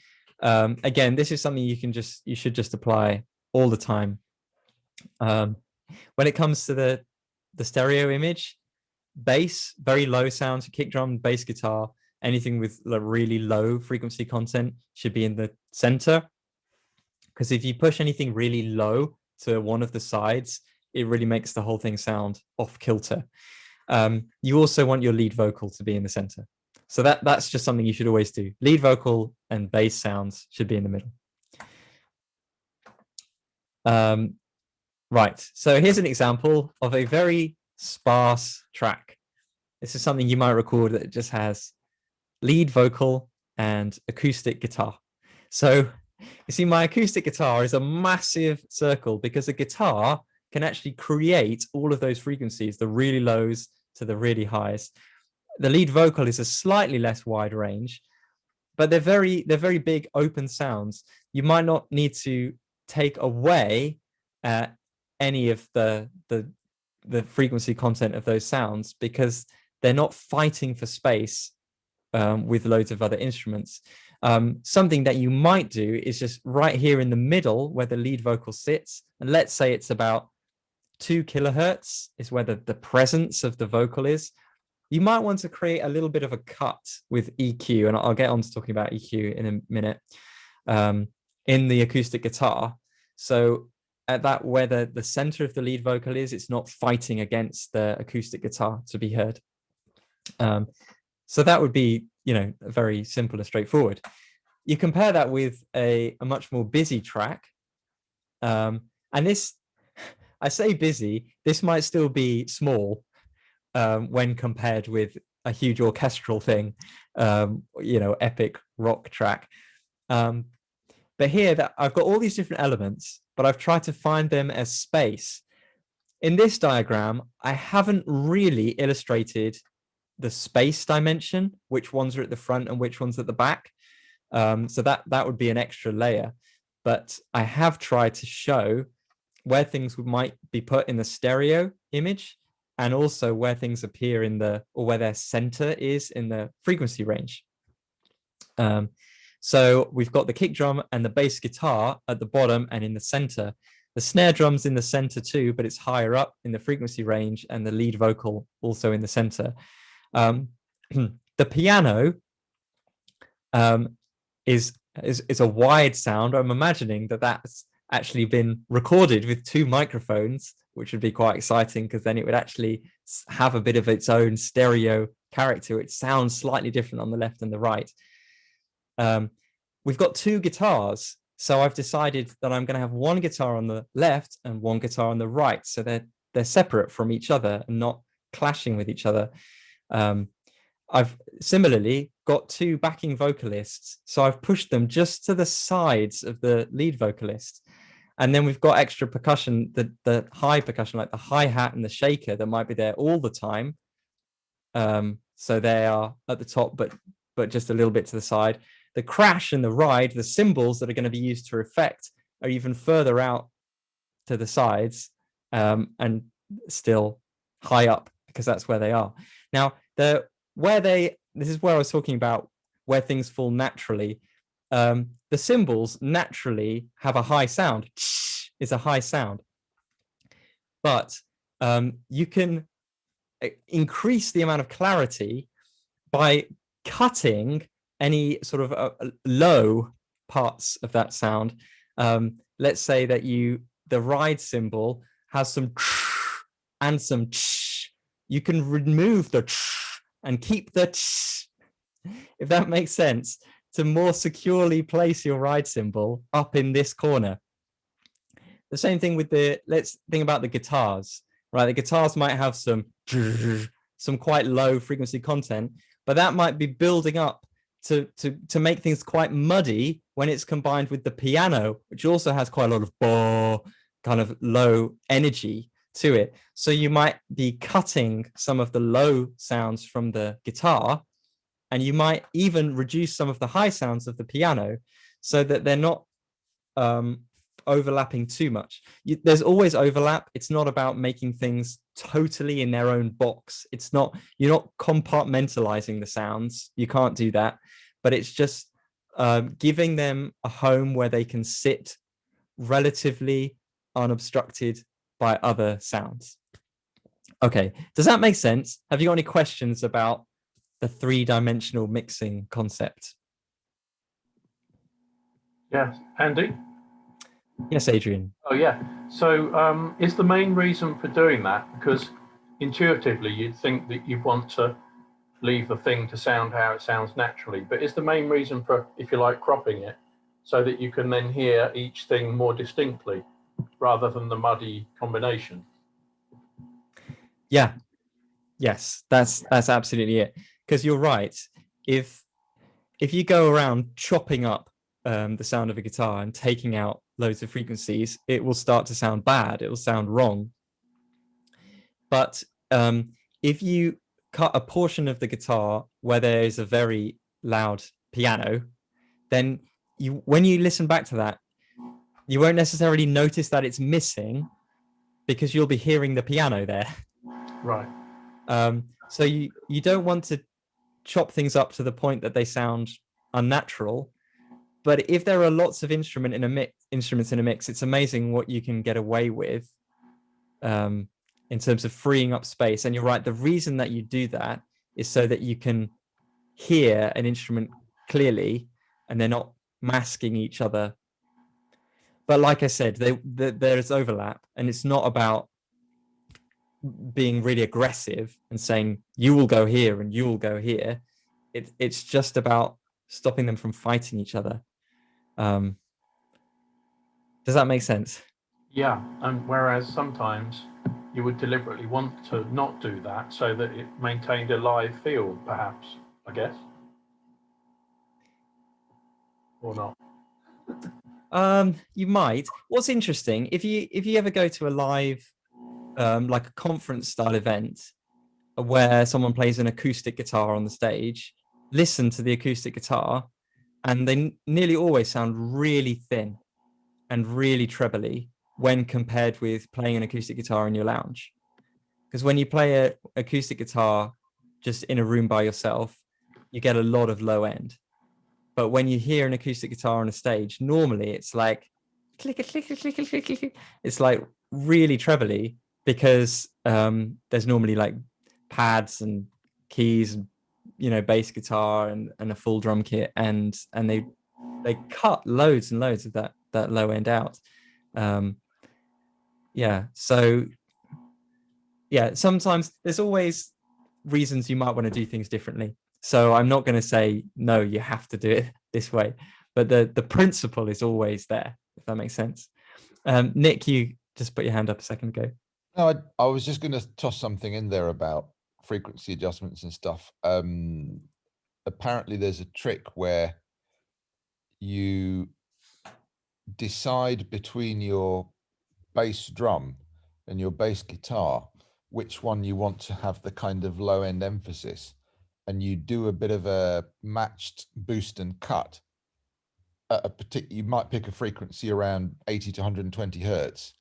Again, this is something you should just apply all the time. When it comes to the stereo image, bass, very low sounds, kick drum, bass guitar, anything with like really low frequency content should be in the center. Because if you push anything really low to one of the sides, it really makes the whole thing sound off kilter. You also want your lead vocal to be in the center. So that's just something you should always do. Lead vocal and bass sounds should be in the middle. Right, so here's an example of a very sparse track. This is something you might record that just has lead vocal and acoustic guitar. So you see, my acoustic guitar is a massive circle because the guitar can actually create all of those frequencies, the really lows to the really highs. The lead vocal is a slightly less wide range, but they're very big open sounds. You might not need to take away any of the frequency content of those sounds because they're not fighting for space with loads of other instruments. Something that you might do is just right here in the middle where the lead vocal sits, and let's say it's about 2 kilohertz is where the presence of the vocal is. You might want to create a little bit of a cut with EQ, and I'll get on to talking about EQ in a minute, in the acoustic guitar. So at that where the center of the lead vocal is, it's not fighting against the acoustic guitar to be heard. So that would be, very simple and straightforward. You compare that with a much more busy track. And this, I say busy, this might still be small when compared with a huge orchestral thing, epic rock track. But here that I've got all these different elements, but I've tried to find them as space. In this diagram, I haven't really illustrated the space dimension, which ones are at the front and which ones at the back. So that would be an extra layer. But I have tried to show where things might be put in the stereo image and also where things appear or where their center is in the frequency range. So we've got the kick drum and the bass guitar at the bottom and in the center. The snare drum's in the center too, but it's higher up in the frequency range, and the lead vocal also in the center. The piano is a wide sound. I'm imagining that's actually been recorded with 2 microphones, which would be quite exciting because then it would actually have a bit of its own stereo character. It sounds slightly different on the left and the right. We've got 2 guitars, so I've decided that I'm going to have one guitar on the left and one guitar on the right, so they're separate from each other and not clashing with each other. I've similarly got 2 backing vocalists, so I've pushed them just to the sides of the lead vocalist. And then we've got extra percussion, the high percussion, like the hi-hat and the shaker that might be there all the time. So they are at the top, but just a little bit to the side. The crash and the ride, the cymbals that are going to be used to effect, are even further out to the sides and still high up because that's where they are. Now, this is where I was talking about where things fall naturally. The cymbals naturally have a high sound. Is a high sound, but you can increase the amount of clarity by cutting any sort of low parts of that sound, let's say that the ride cymbal has some and some you can remove the and keep the if that makes sense, to more securely place your ride cymbal up in this corner. The same thing with let's think about the guitars, right? The guitars might have some quite low frequency content, but that might be building up to make things quite muddy when it's combined with the piano, which also has quite a lot of kind of low energy to it. So you might be cutting some of the low sounds from the guitar, and you might even reduce some of the high sounds of the piano so that they're not overlapping too much. There's always overlap. It's not about making things totally in their own box. You're not compartmentalizing the sounds. You can't do that, but it's just giving them a home where they can sit relatively unobstructed by other sounds. Okay, does that make sense? Have you got any questions about the three-dimensional mixing concept? Yes, Andy? Yes, Adrian. Oh, yeah. So is the main reason for doing that, because intuitively you'd think that you'd want to leave the thing to sound how it sounds naturally, but is the main reason for, if you like, cropping it so that you can then hear each thing more distinctly rather than the muddy combination? Yeah. Yes, that's absolutely it. Because you're right. If you go around chopping up the sound of a guitar and taking out loads of frequencies, it will start to sound bad. It will sound wrong. But if you cut a portion of the guitar where there is a very loud piano, then when you listen back to that, you won't necessarily notice that it's missing because you'll be hearing the piano there. Right. So you don't want to chop things up to the point that they sound unnatural. But if there are lots of instruments in a mix, it's amazing what you can get away with in terms of freeing up space. And you're right, the reason that you do that is so that you can hear an instrument clearly and they're not masking each other. But like I said, there is overlap, and it's not about being really aggressive and saying you will go here and you will go here. It's just about stopping them from fighting each other. Does that make sense? Yeah, and whereas sometimes you would deliberately want to not do that so that it maintained a live feel, perhaps, I guess. Or not. You might. What's interesting, if you ever go to a live like a conference style event where someone plays an acoustic guitar on the stage, listen to the acoustic guitar, and they nearly always sound really thin and really trebly when compared with playing an acoustic guitar in your lounge. Because when you play an acoustic guitar just in a room by yourself, you get a lot of low end. But when you hear an acoustic guitar on a stage, normally it's like click, click, click, click, click, click. It's like really trebly because there's normally like pads and keys, bass guitar and a full drum kit, and they cut loads and loads of that low end out. So sometimes there's always reasons you might want to do things differently. So I'm not going to say no, you have to do it this way, but the principle is always there, if that makes sense. Nick, you just put your hand up a second ago. No, I was just going to toss something in there about frequency adjustments and stuff. Apparently there's a trick where you decide between your bass drum and your bass guitar which one you want to have the kind of low end emphasis, and you do a bit of a matched boost and cut at a particular, you might pick a frequency around 80 to 120 hertz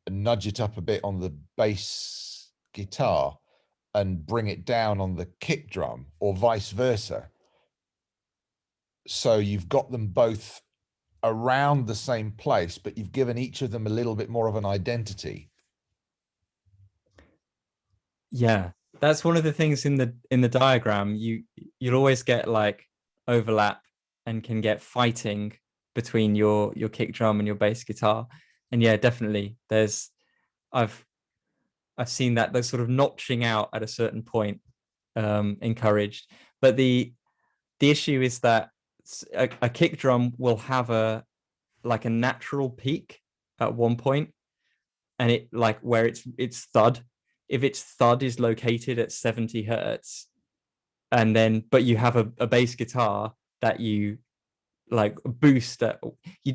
and nudge it up a bit on the bass guitar and bring it down on the kick drum, or vice versa. So you've got them both around the same place, but you've given each of them a little bit more of an identity. Yeah, that's one of the things in the diagram. you'll always get like overlap and can get fighting between your kick drum and your bass guitar. And yeah, definitely I've seen that they're sort of notching out at a certain point encouraged. But the issue is that a kick drum will have a natural peak at one point, and it like where its thud, if its thud is located at 70 hertz, and then but you have a bass guitar that you like boost at, you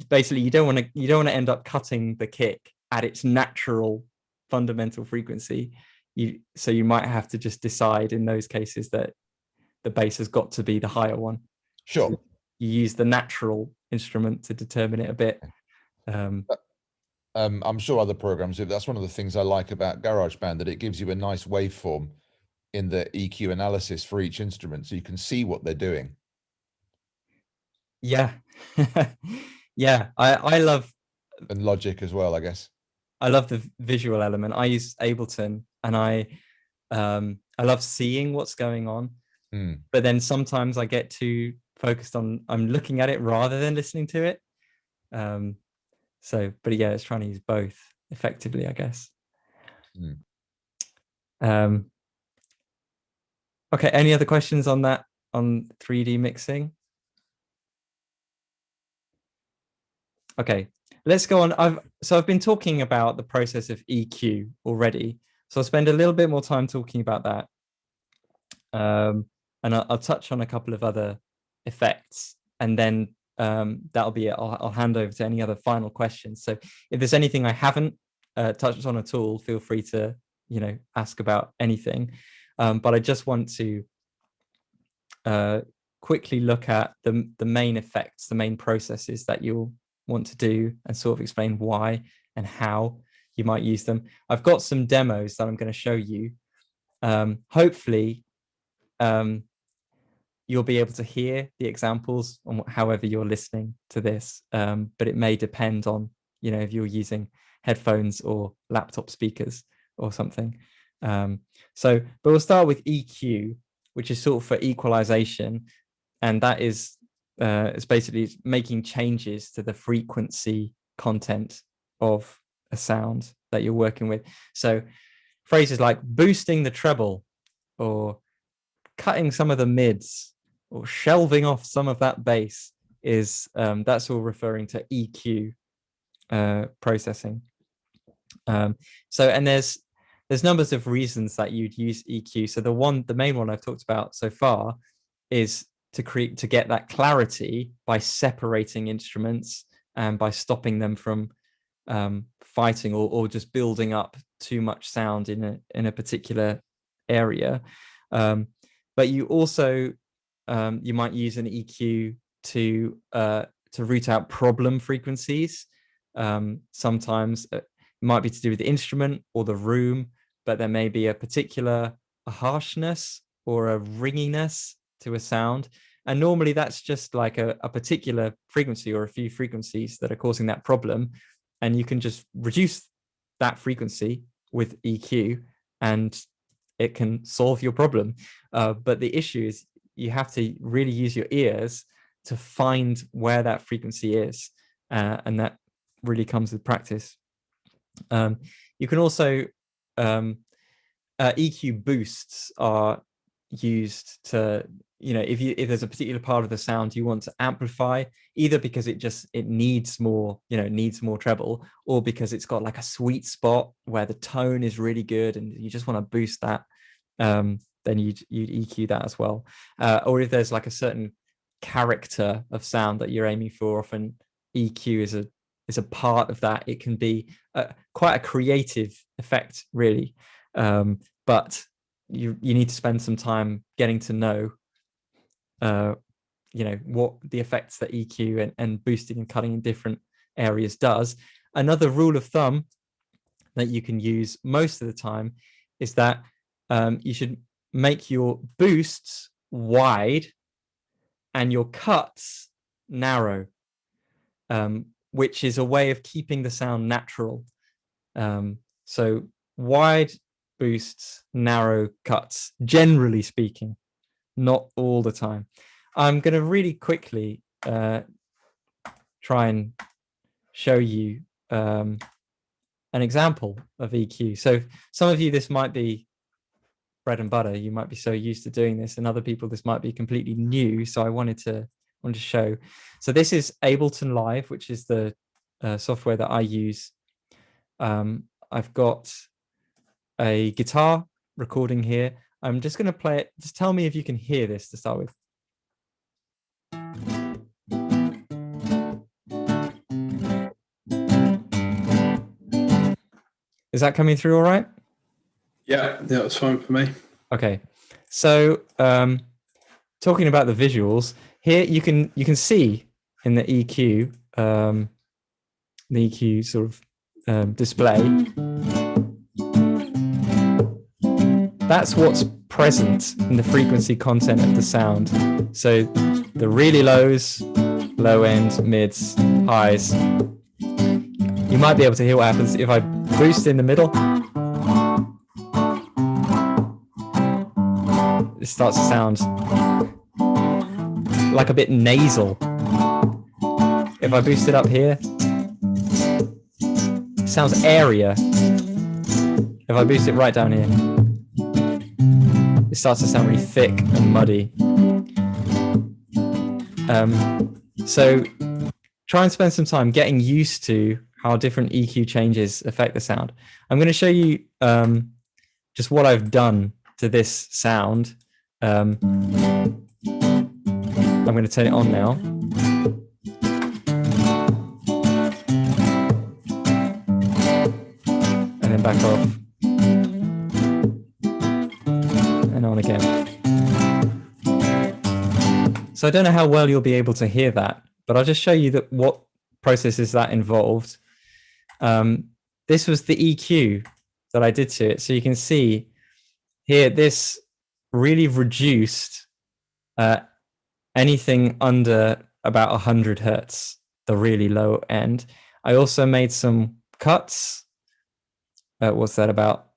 don't want to end up cutting the kick at its natural fundamental frequency. So you might have to just decide in those cases that the bass has got to be the higher one. Sure. So you use the natural instrument to determine it a bit. I'm sure other programs do. That's one of the things I like about GarageBand, that it gives you a nice waveform in the EQ analysis for each instrument, so you can see what they're doing. Yeah. Yeah, I love, and Logic as well, I guess. I love the visual element. I use Ableton, and I love seeing what's going on. But then sometimes I get too focused on, I'm looking at it rather than listening to it. So, but yeah, it's trying to use both effectively, I guess. Okay, any other questions on that, on 3D mixing? Okay, let's go on. I've been talking about the process of EQ already, so I'll spend a little bit more time talking about that. And I'll touch on a couple of other effects, and then that'll be it. I'll hand over to any other final questions. So if there's anything I haven't touched on at all, feel free to, ask about anything. But I just want to quickly look at the main effects, the main processes that you'll want to do, and sort of explain why and how you might use them. I've got some demos that I'm going to show you. Hopefully, you'll be able to hear the examples on however you're listening to this, but it may depend on, if you're using headphones or laptop speakers or something. But we'll start with EQ, which is sort of for equalization, and that is it's basically making changes to the frequency content of a sound that you're working with. So phrases like boosting the treble, or cutting some of the mids, or shelving off some of that bass, is that's all referring to EQ processing. So, and there's numbers of reasons that you'd use EQ. So the main one I've talked about so far is to get that clarity by separating instruments and by stopping them from fighting or just building up too much sound in a particular area. But you also you might use an EQ to root out problem frequencies. Sometimes it might be to do with the instrument or the room, but there may be a particular harshness or a ringiness to a sound, and normally that's just like a particular frequency or a few frequencies that are causing that problem, and you can just reduce that frequency with EQ and it can solve your problem. But the issue is you have to really use your ears to find where that frequency is, and that really comes with practice. You can also EQ boosts are used to, if there's a particular part of the sound you want to amplify, either because it needs more, needs more treble, or because it's got like a sweet spot where the tone is really good and you just want to boost that, then you'd EQ that as well. Or if there's like a certain character of sound that you're aiming for, often EQ is a part of that. It can be quite a creative effect, really, but you need to spend some time getting to know what the effects that EQ and boosting and cutting in different areas does. Another rule of thumb that you can use most of the time is that you should make your boosts wide and your cuts narrow, which is a way of keeping the sound natural. So wide boosts, narrow cuts, generally speaking. not all the time. I'm going to really quickly try and show you an example of EQ. So some of you, this might be bread and butter. You might be so used to doing this, and other people, this might be completely new. So I wanted to show. So this is Ableton Live, which is the software that I use. I've got a guitar recording here. I'm just going to play it. Just tell me if you can hear this to start with. Is that coming through all right? Yeah, that's fine for me. Okay. So talking about the visuals, here you can see in the EQ, sort of display, that's what's present in the frequency content of the sound. So the really lows, low end, mids, highs. You might be able to hear what happens if I boost in the middle. It starts to sound like a bit nasal. If I boost it up here, it sounds airier. If I boost it right down here, it starts to sound really thick and muddy. So try and spend some time getting used to how different EQ changes affect the sound. I'm going to show you just what I've done to this sound. I'm going to turn it on now. And then back off. And on again. So I don't know how well you'll be able to hear that, but I'll just show you that what processes that involved. This was the EQ that I did to it. So you can see here, this really reduced anything under about 100 hertz, the really low end. I also made some cuts. What's that, about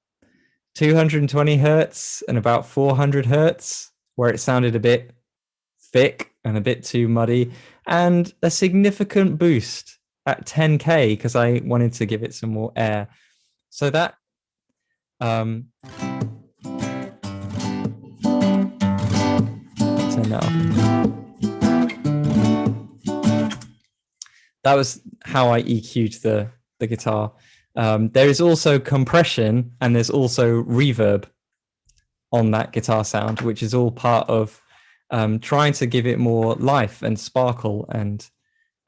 220 hertz and about 400 hertz, where it sounded a bit thick and a bit too muddy, and a significant boost at 10K because I wanted to give it some more air. So that turn that off. That was how I EQ'd the guitar. There is also compression and there's also reverb on that guitar sound, which is all part of trying to give it more life and sparkle, and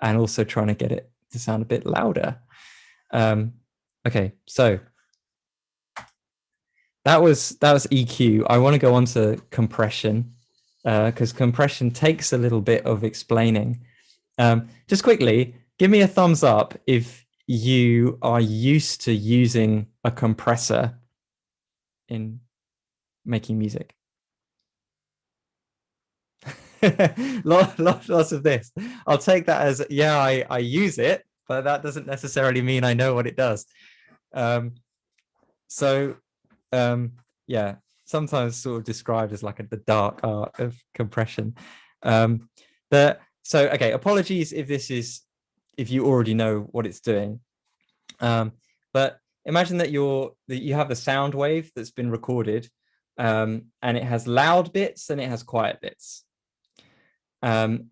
also trying to get it to sound a bit louder. Okay, so that was EQ. I want to go on to compression because compression takes a little bit of explaining. Just quickly, give me a thumbs up if you are used to using a compressor in making music. Lots of this. I'll take that as, yeah, I use it, but that doesn't necessarily mean I know what it does. Yeah, sometimes sort of described as like the dark art of compression. Okay, apologies if you already know what it's doing. But imagine that you have the sound wave that's been recorded, and it has loud bits and it has quiet bits. The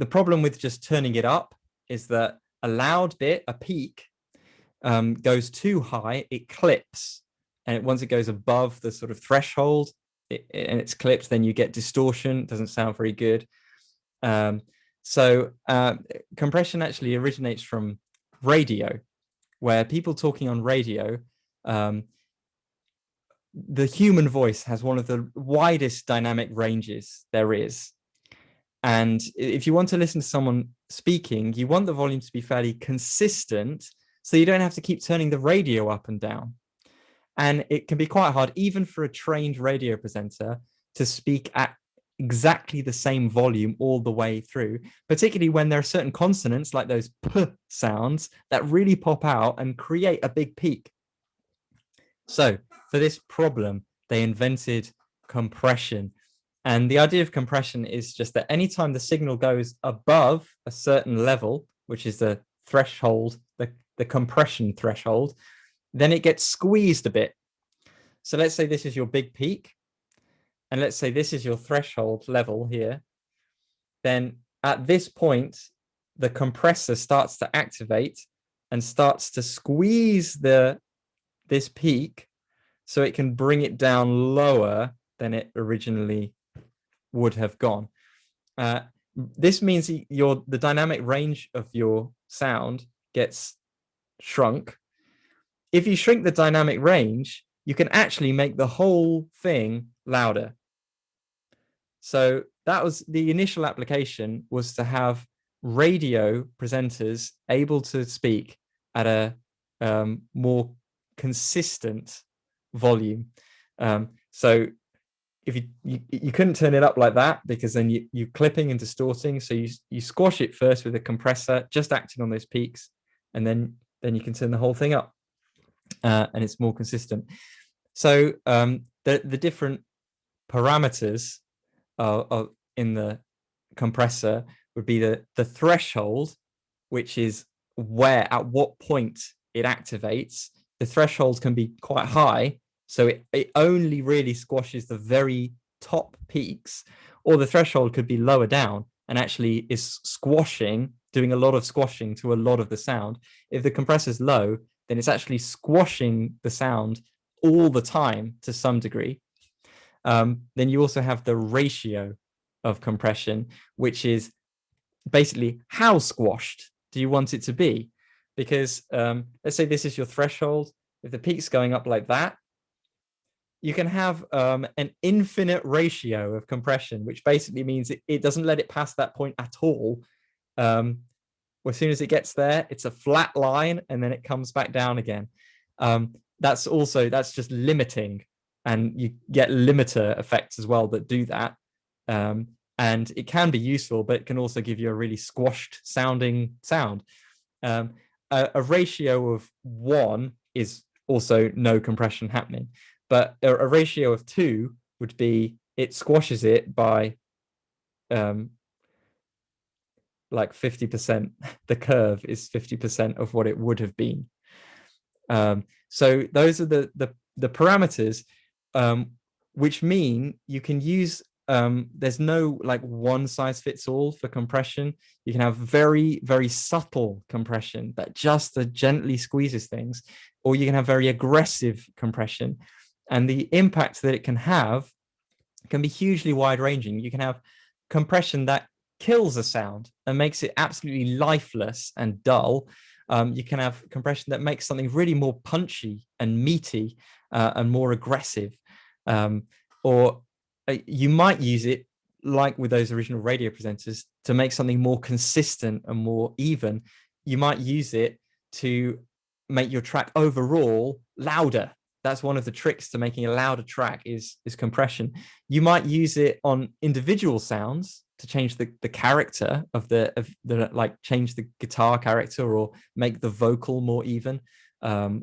problem with just turning it up is that a loud bit, a peak, goes too high, it clips, and once it goes above the sort of threshold and it's clipped, then you get distortion. It doesn't sound very good. Compression actually originates from radio, where people talking on radio, the human voice has one of the widest dynamic ranges there is. And if you want to listen to someone speaking, you want the volume to be fairly consistent, so you don't have to keep turning the radio up and down. And it can be quite hard, even for a trained radio presenter, to speak at exactly the same volume all the way through, particularly when there are certain consonants like those p sounds that really pop out and create a big peak. So for this problem, they invented compression. And the idea of compression is just that anytime the signal goes above a certain level, which is the threshold, the compression threshold, then it gets squeezed a bit. So let's say this is your big peak, and let's say this is your threshold level here. Then at this point, the compressor starts to activate and starts to squeeze this peak so it can bring it down lower than it originally would have gone. This means the dynamic range of your sound gets shrunk. If you shrink the dynamic range, you can actually make the whole thing louder. So that was the initial application, was to have radio presenters able to speak at a more consistent volume. So if you couldn't turn it up like that, because then you're clipping and distorting. So you squash it first with a compressor, just acting on those peaks, and then you can turn the whole thing up, and it's more consistent. So the different parameters in the compressor would be the threshold, which is at what point it activates. The threshold can be quite high, so it only really squashes the very top peaks, or the threshold could be lower down and actually is doing a lot of squashing to a lot of the sound. If the compressor's low, then it's actually squashing the sound all the time to some degree. Then you also have the ratio of compression, which is basically how squashed do you want it to be? Because let's say this is your threshold. If the peak's going up like that, you can have an infinite ratio of compression, which basically means it doesn't let it pass that point at all. As soon as it gets there, it's a flat line, and then it comes back down again. That's just limiting, and you get limiter effects as well that do that. And it can be useful, but it can also give you a really squashed sounding sound. A ratio of 1 is also no compression happening, but a ratio of 2 would be it squashes it by like 50%. The curve is 50% of what it would have been. So those are the parameters, which mean you can use, there's no like one size fits all for compression. You can have very, very subtle compression that just gently squeezes things, or you can have very aggressive compression, and the impact that it can have can be hugely wide ranging. You can have compression that kills a sound and makes it absolutely lifeless and dull. You can have compression that makes something really more punchy and meaty and more aggressive. Or you might use it, like with those original radio presenters, to make something more consistent and more even. You might use it to make your track overall louder. That's one of the tricks to making a louder track is compression. You might use it on individual sounds to change the character of the like change the guitar character, or make the vocal more even, or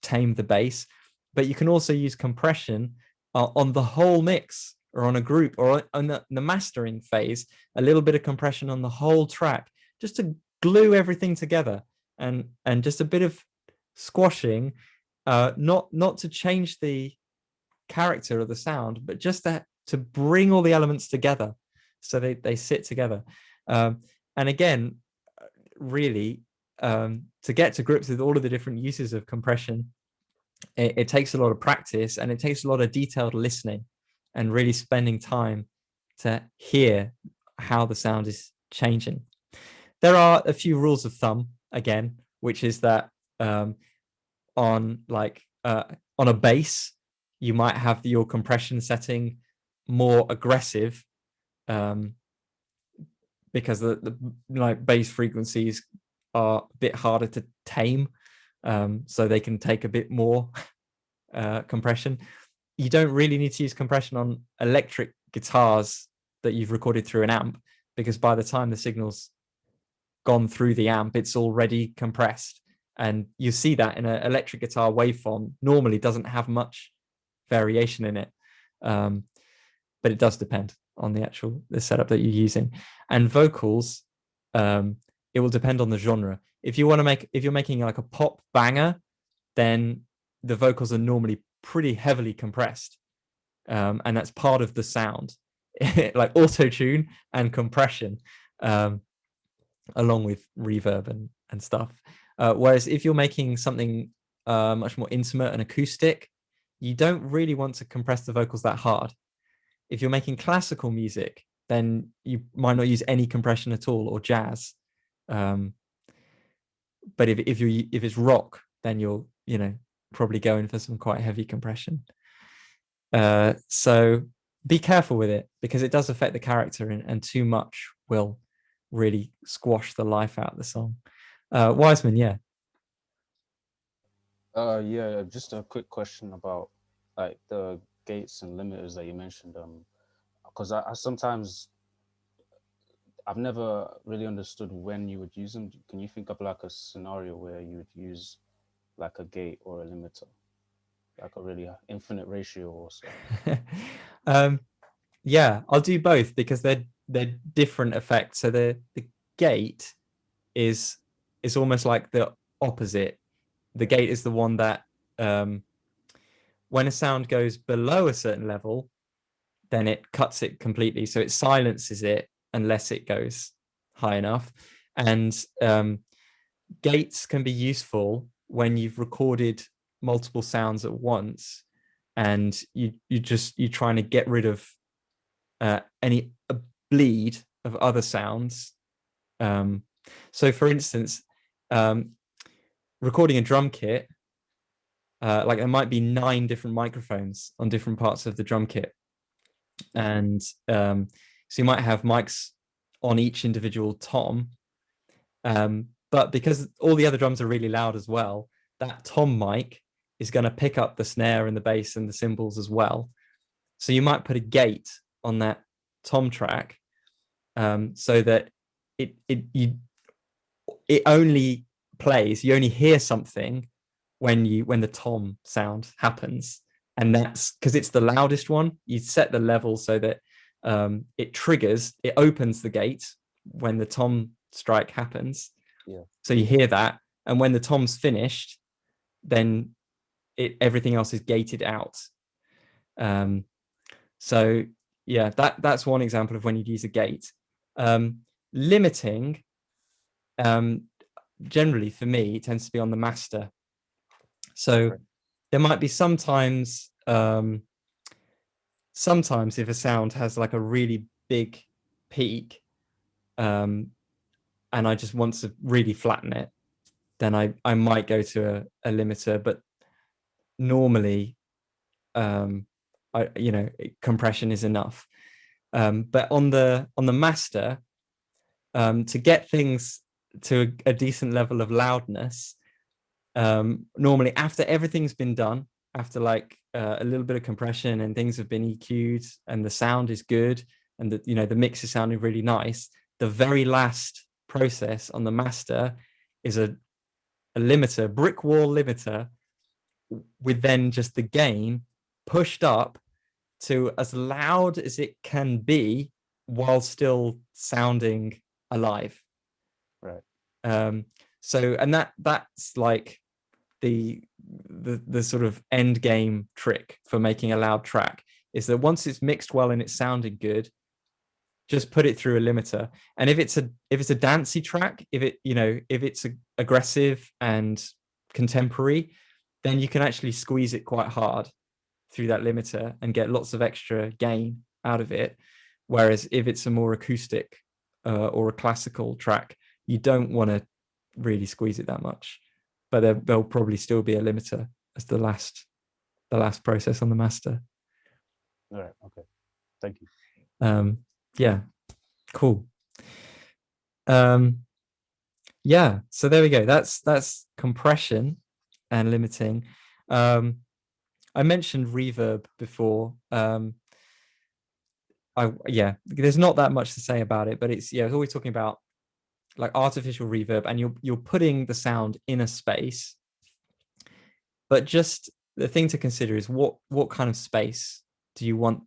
tame the bass. But you can also use compression on the whole mix, or on a group, or on the mastering phase. A little bit of compression on the whole track, just to glue everything together, and just a bit of squashing, not to change the character of the sound, but just to bring all the elements together so they sit together. And again, really, to get to grips with all of the different uses of compression, it takes a lot of practice, and it takes a lot of detailed listening and really spending time to hear how the sound is changing. There are a few rules of thumb, again, which is that on a bass, you might have your compression setting more aggressive, because the bass frequencies are a bit harder to tame, so they can take a bit more compression. You don't really need to use compression on electric guitars that you've recorded through an amp, because by the time the signal's gone through the amp, it's already compressed. And you see that in an electric guitar waveform normally doesn't have much variation in it. But it does depend on the setup that you're using. And vocals, it will depend on the genre. If you're making like a pop banger, then the vocals are normally pretty heavily compressed, and that's part of the sound, like auto tune and compression, along with reverb and stuff. Whereas if you're making something much more intimate and acoustic, you don't really want to compress the vocals that hard. If you're making classical music, then you might not use any compression at all, or jazz. But if it's rock, then you're probably going for some quite heavy compression. So be careful with it, because it does affect the character, and too much will really squash the life out of the song. Wiseman, yeah. Yeah, just a quick question about like the gates and limiters that you mentioned. Because I sometimes I've never really understood when you would use them. Can you think of like a scenario where you would use like a gate or a limiter, like a really infinite ratio or so? Yeah, I'll do both, because they're different effects. So the gate is almost like the opposite. The gate is the one that when a sound goes below a certain level, then it cuts it completely. So it silences it unless it goes high enough. And gates can be useful when you've recorded multiple sounds at once, and you're trying to get rid of any bleed of other sounds. So for instance, recording a drum kit, like there might be 9 different microphones on different parts of the drum kit, and so you might have mics on each individual tom, but because all the other drums are really loud as well, that tom mic is going to pick up the snare and the bass and the cymbals as well. So you might put a gate on that tom track, so that it only plays, you only hear something when the tom sound happens. And that's because it's the loudest one. You set the level so that it opens the gate when the tom strike happens. Yeah. So you hear that, and when the tom's finished, then everything else is gated out. So yeah, that's one example of when you'd use a gate. Limiting, generally for me, it tends to be on the master. So there might be sometimes if a sound has like a really big peak, and I just want to really flatten it, then I might go to a limiter. But normally, compression is enough. But on the master, to get things to a decent level of loudness, normally after everything's been done, after like a little bit of compression and things have been EQ'd and the sound is good, and the mix is sounding really nice, the very last process on the master is a limiter, brick wall limiter, with then just the gain pushed up to as loud as it can be while still sounding alive. Right. So, and that's like the sort of end game trick for making a loud track, is that once it's mixed well and it's sounding good, just put it through a limiter. And if it's a dancey track, if it's aggressive and contemporary, then you can actually squeeze it quite hard through that limiter and get lots of extra gain out of it. Whereas if it's a more acoustic or a classical track, you don't want to really squeeze it that much. But there'll probably still be a limiter as the last process on the master. All right. Okay. Thank you. Yeah, cool. Yeah, so there we go. That's compression and limiting. I mentioned reverb before. There's not that much to say about it, but it's always talking about like artificial reverb, and you're putting the sound in a space. But just the thing to consider is what kind of space do you want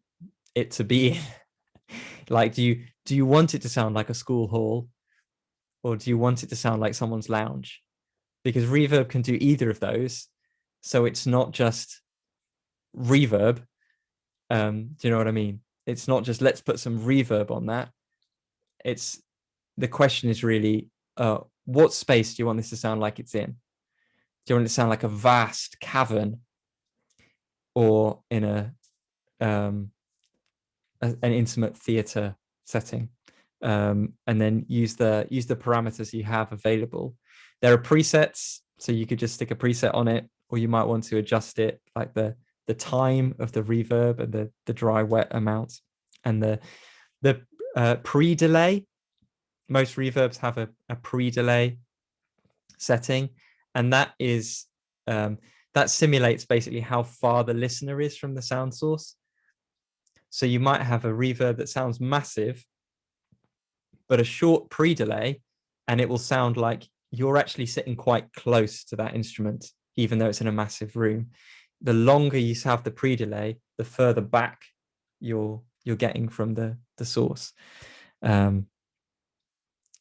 it to be? Like, do you want it to sound like a school hall, or do you want it to sound like someone's lounge? Because reverb can do either of those. So it's not just reverb. Do you know what I mean? It's not just let's put some reverb on that. It's the question is really, what space do you want this to sound like it's in? Do you want it to sound like a vast cavern, or in an intimate theater setting? And then use the parameters you have available. There are presets, so you could just stick a preset on it, or you might want to adjust it, like the time of the reverb and the dry wet amount, and the pre-delay. Most reverbs have a pre-delay setting, and that is that simulates basically how far the listener is from the sound source. So you might have a reverb that sounds massive, but a short pre-delay, and it will sound like you're actually sitting quite close to that instrument, even though it's in a massive room. The longer you have the pre-delay, the further back you're getting from the source.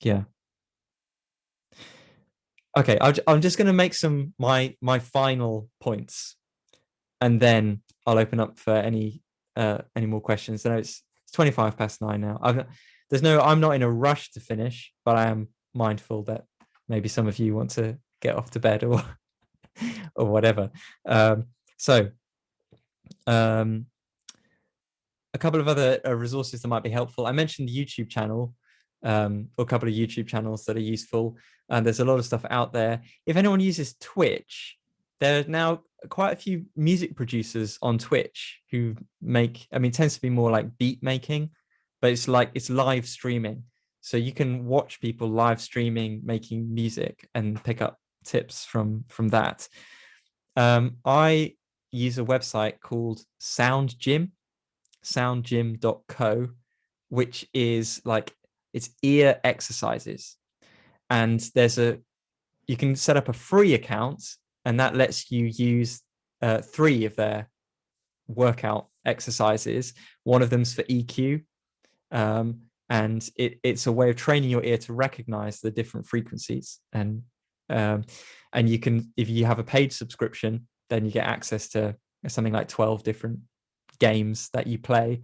Yeah. Okay, I'm just going to make some my final points, and then I'll open up for any more questions. I know it's 9:25 now. I'm not in a rush to finish, but I am mindful that maybe some of you want to get off to bed or or whatever. So a couple of other resources that might be helpful. I mentioned the YouTube channel, or a couple of YouTube channels that are useful. And there's a lot of stuff out there. If anyone uses Twitch, there are now quite a few music producers on Twitch who make, I mean, it tends to be more like beat making, but it's live streaming. So you can watch people live streaming, making music, and pick up tips from that. I use a website called soundgym.co, which is like, it's ear exercises. And you can set up a free account, and that lets you use 3 of their workout exercises. One of them's for EQ, and it's a way of training your ear to recognize the different frequencies. And you can, if you have a paid subscription, then you get access to something like 12 different games that you play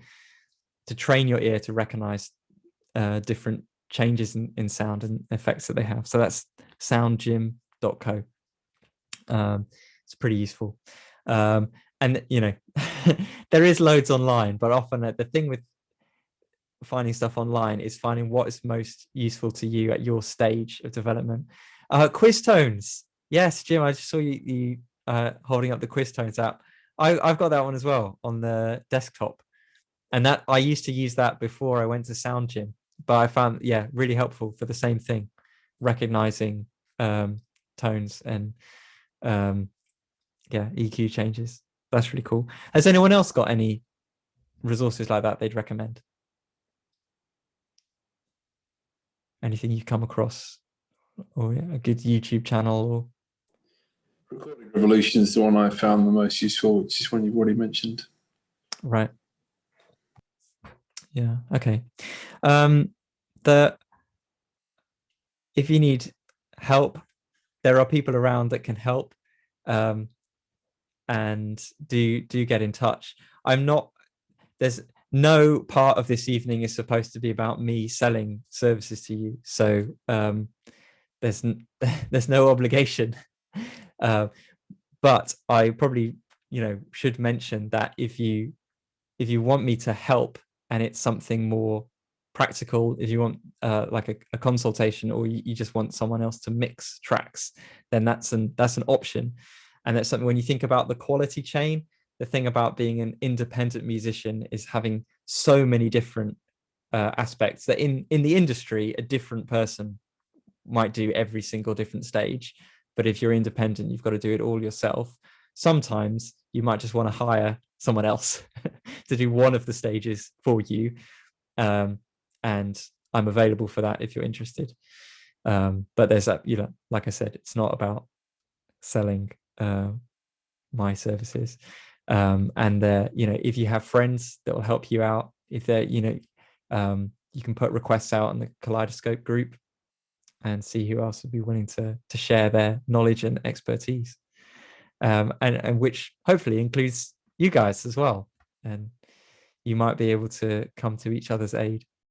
to train your ear to recognize different changes in sound and effects that they have. So that's soundgym.co. It's pretty useful. And you know, there is loads online, but often the thing with finding stuff online is finding what is most useful to you at your stage of development. Quiz tones. Yes, Jim, I just saw you holding up the quiz tones app. I've got that one as well on the desktop, and that I used to use that before I went to Sound Gym, but I found, yeah, really helpful for the same thing, recognizing tones and EQ changes. That's really cool. Has anyone else got any resources like that they'd recommend? Anything you come across, or a good YouTube channel? Or Recording Revolution is the one I found the most useful, which is one you've already mentioned. Right. Yeah. Okay. If you need help, there are people around that can help, and do get in touch. There's no part of this evening is supposed to be about me selling services to you, so there's no obligation. But I probably should mention that if you want me to help, and it's something more practical, if you want like a consultation, or you just want someone else to mix tracks, then that's an option. And that's something, when you think about the quality chain, the thing about being an independent musician is having so many different aspects that in the industry, a different person might do every single different stage. But if you're independent, you've got to do it all yourself. Sometimes you might just want to hire someone else to do one of the stages for you. And I'm available for that if you're interested. But there's that, like I said, it's not about selling my services. And if you have friends that will help you out, if they're you can put requests out on the Kaleidoscope group and see who else would be willing to share their knowledge and expertise, and which hopefully includes you guys as well, and you might be able to come to each other's aid.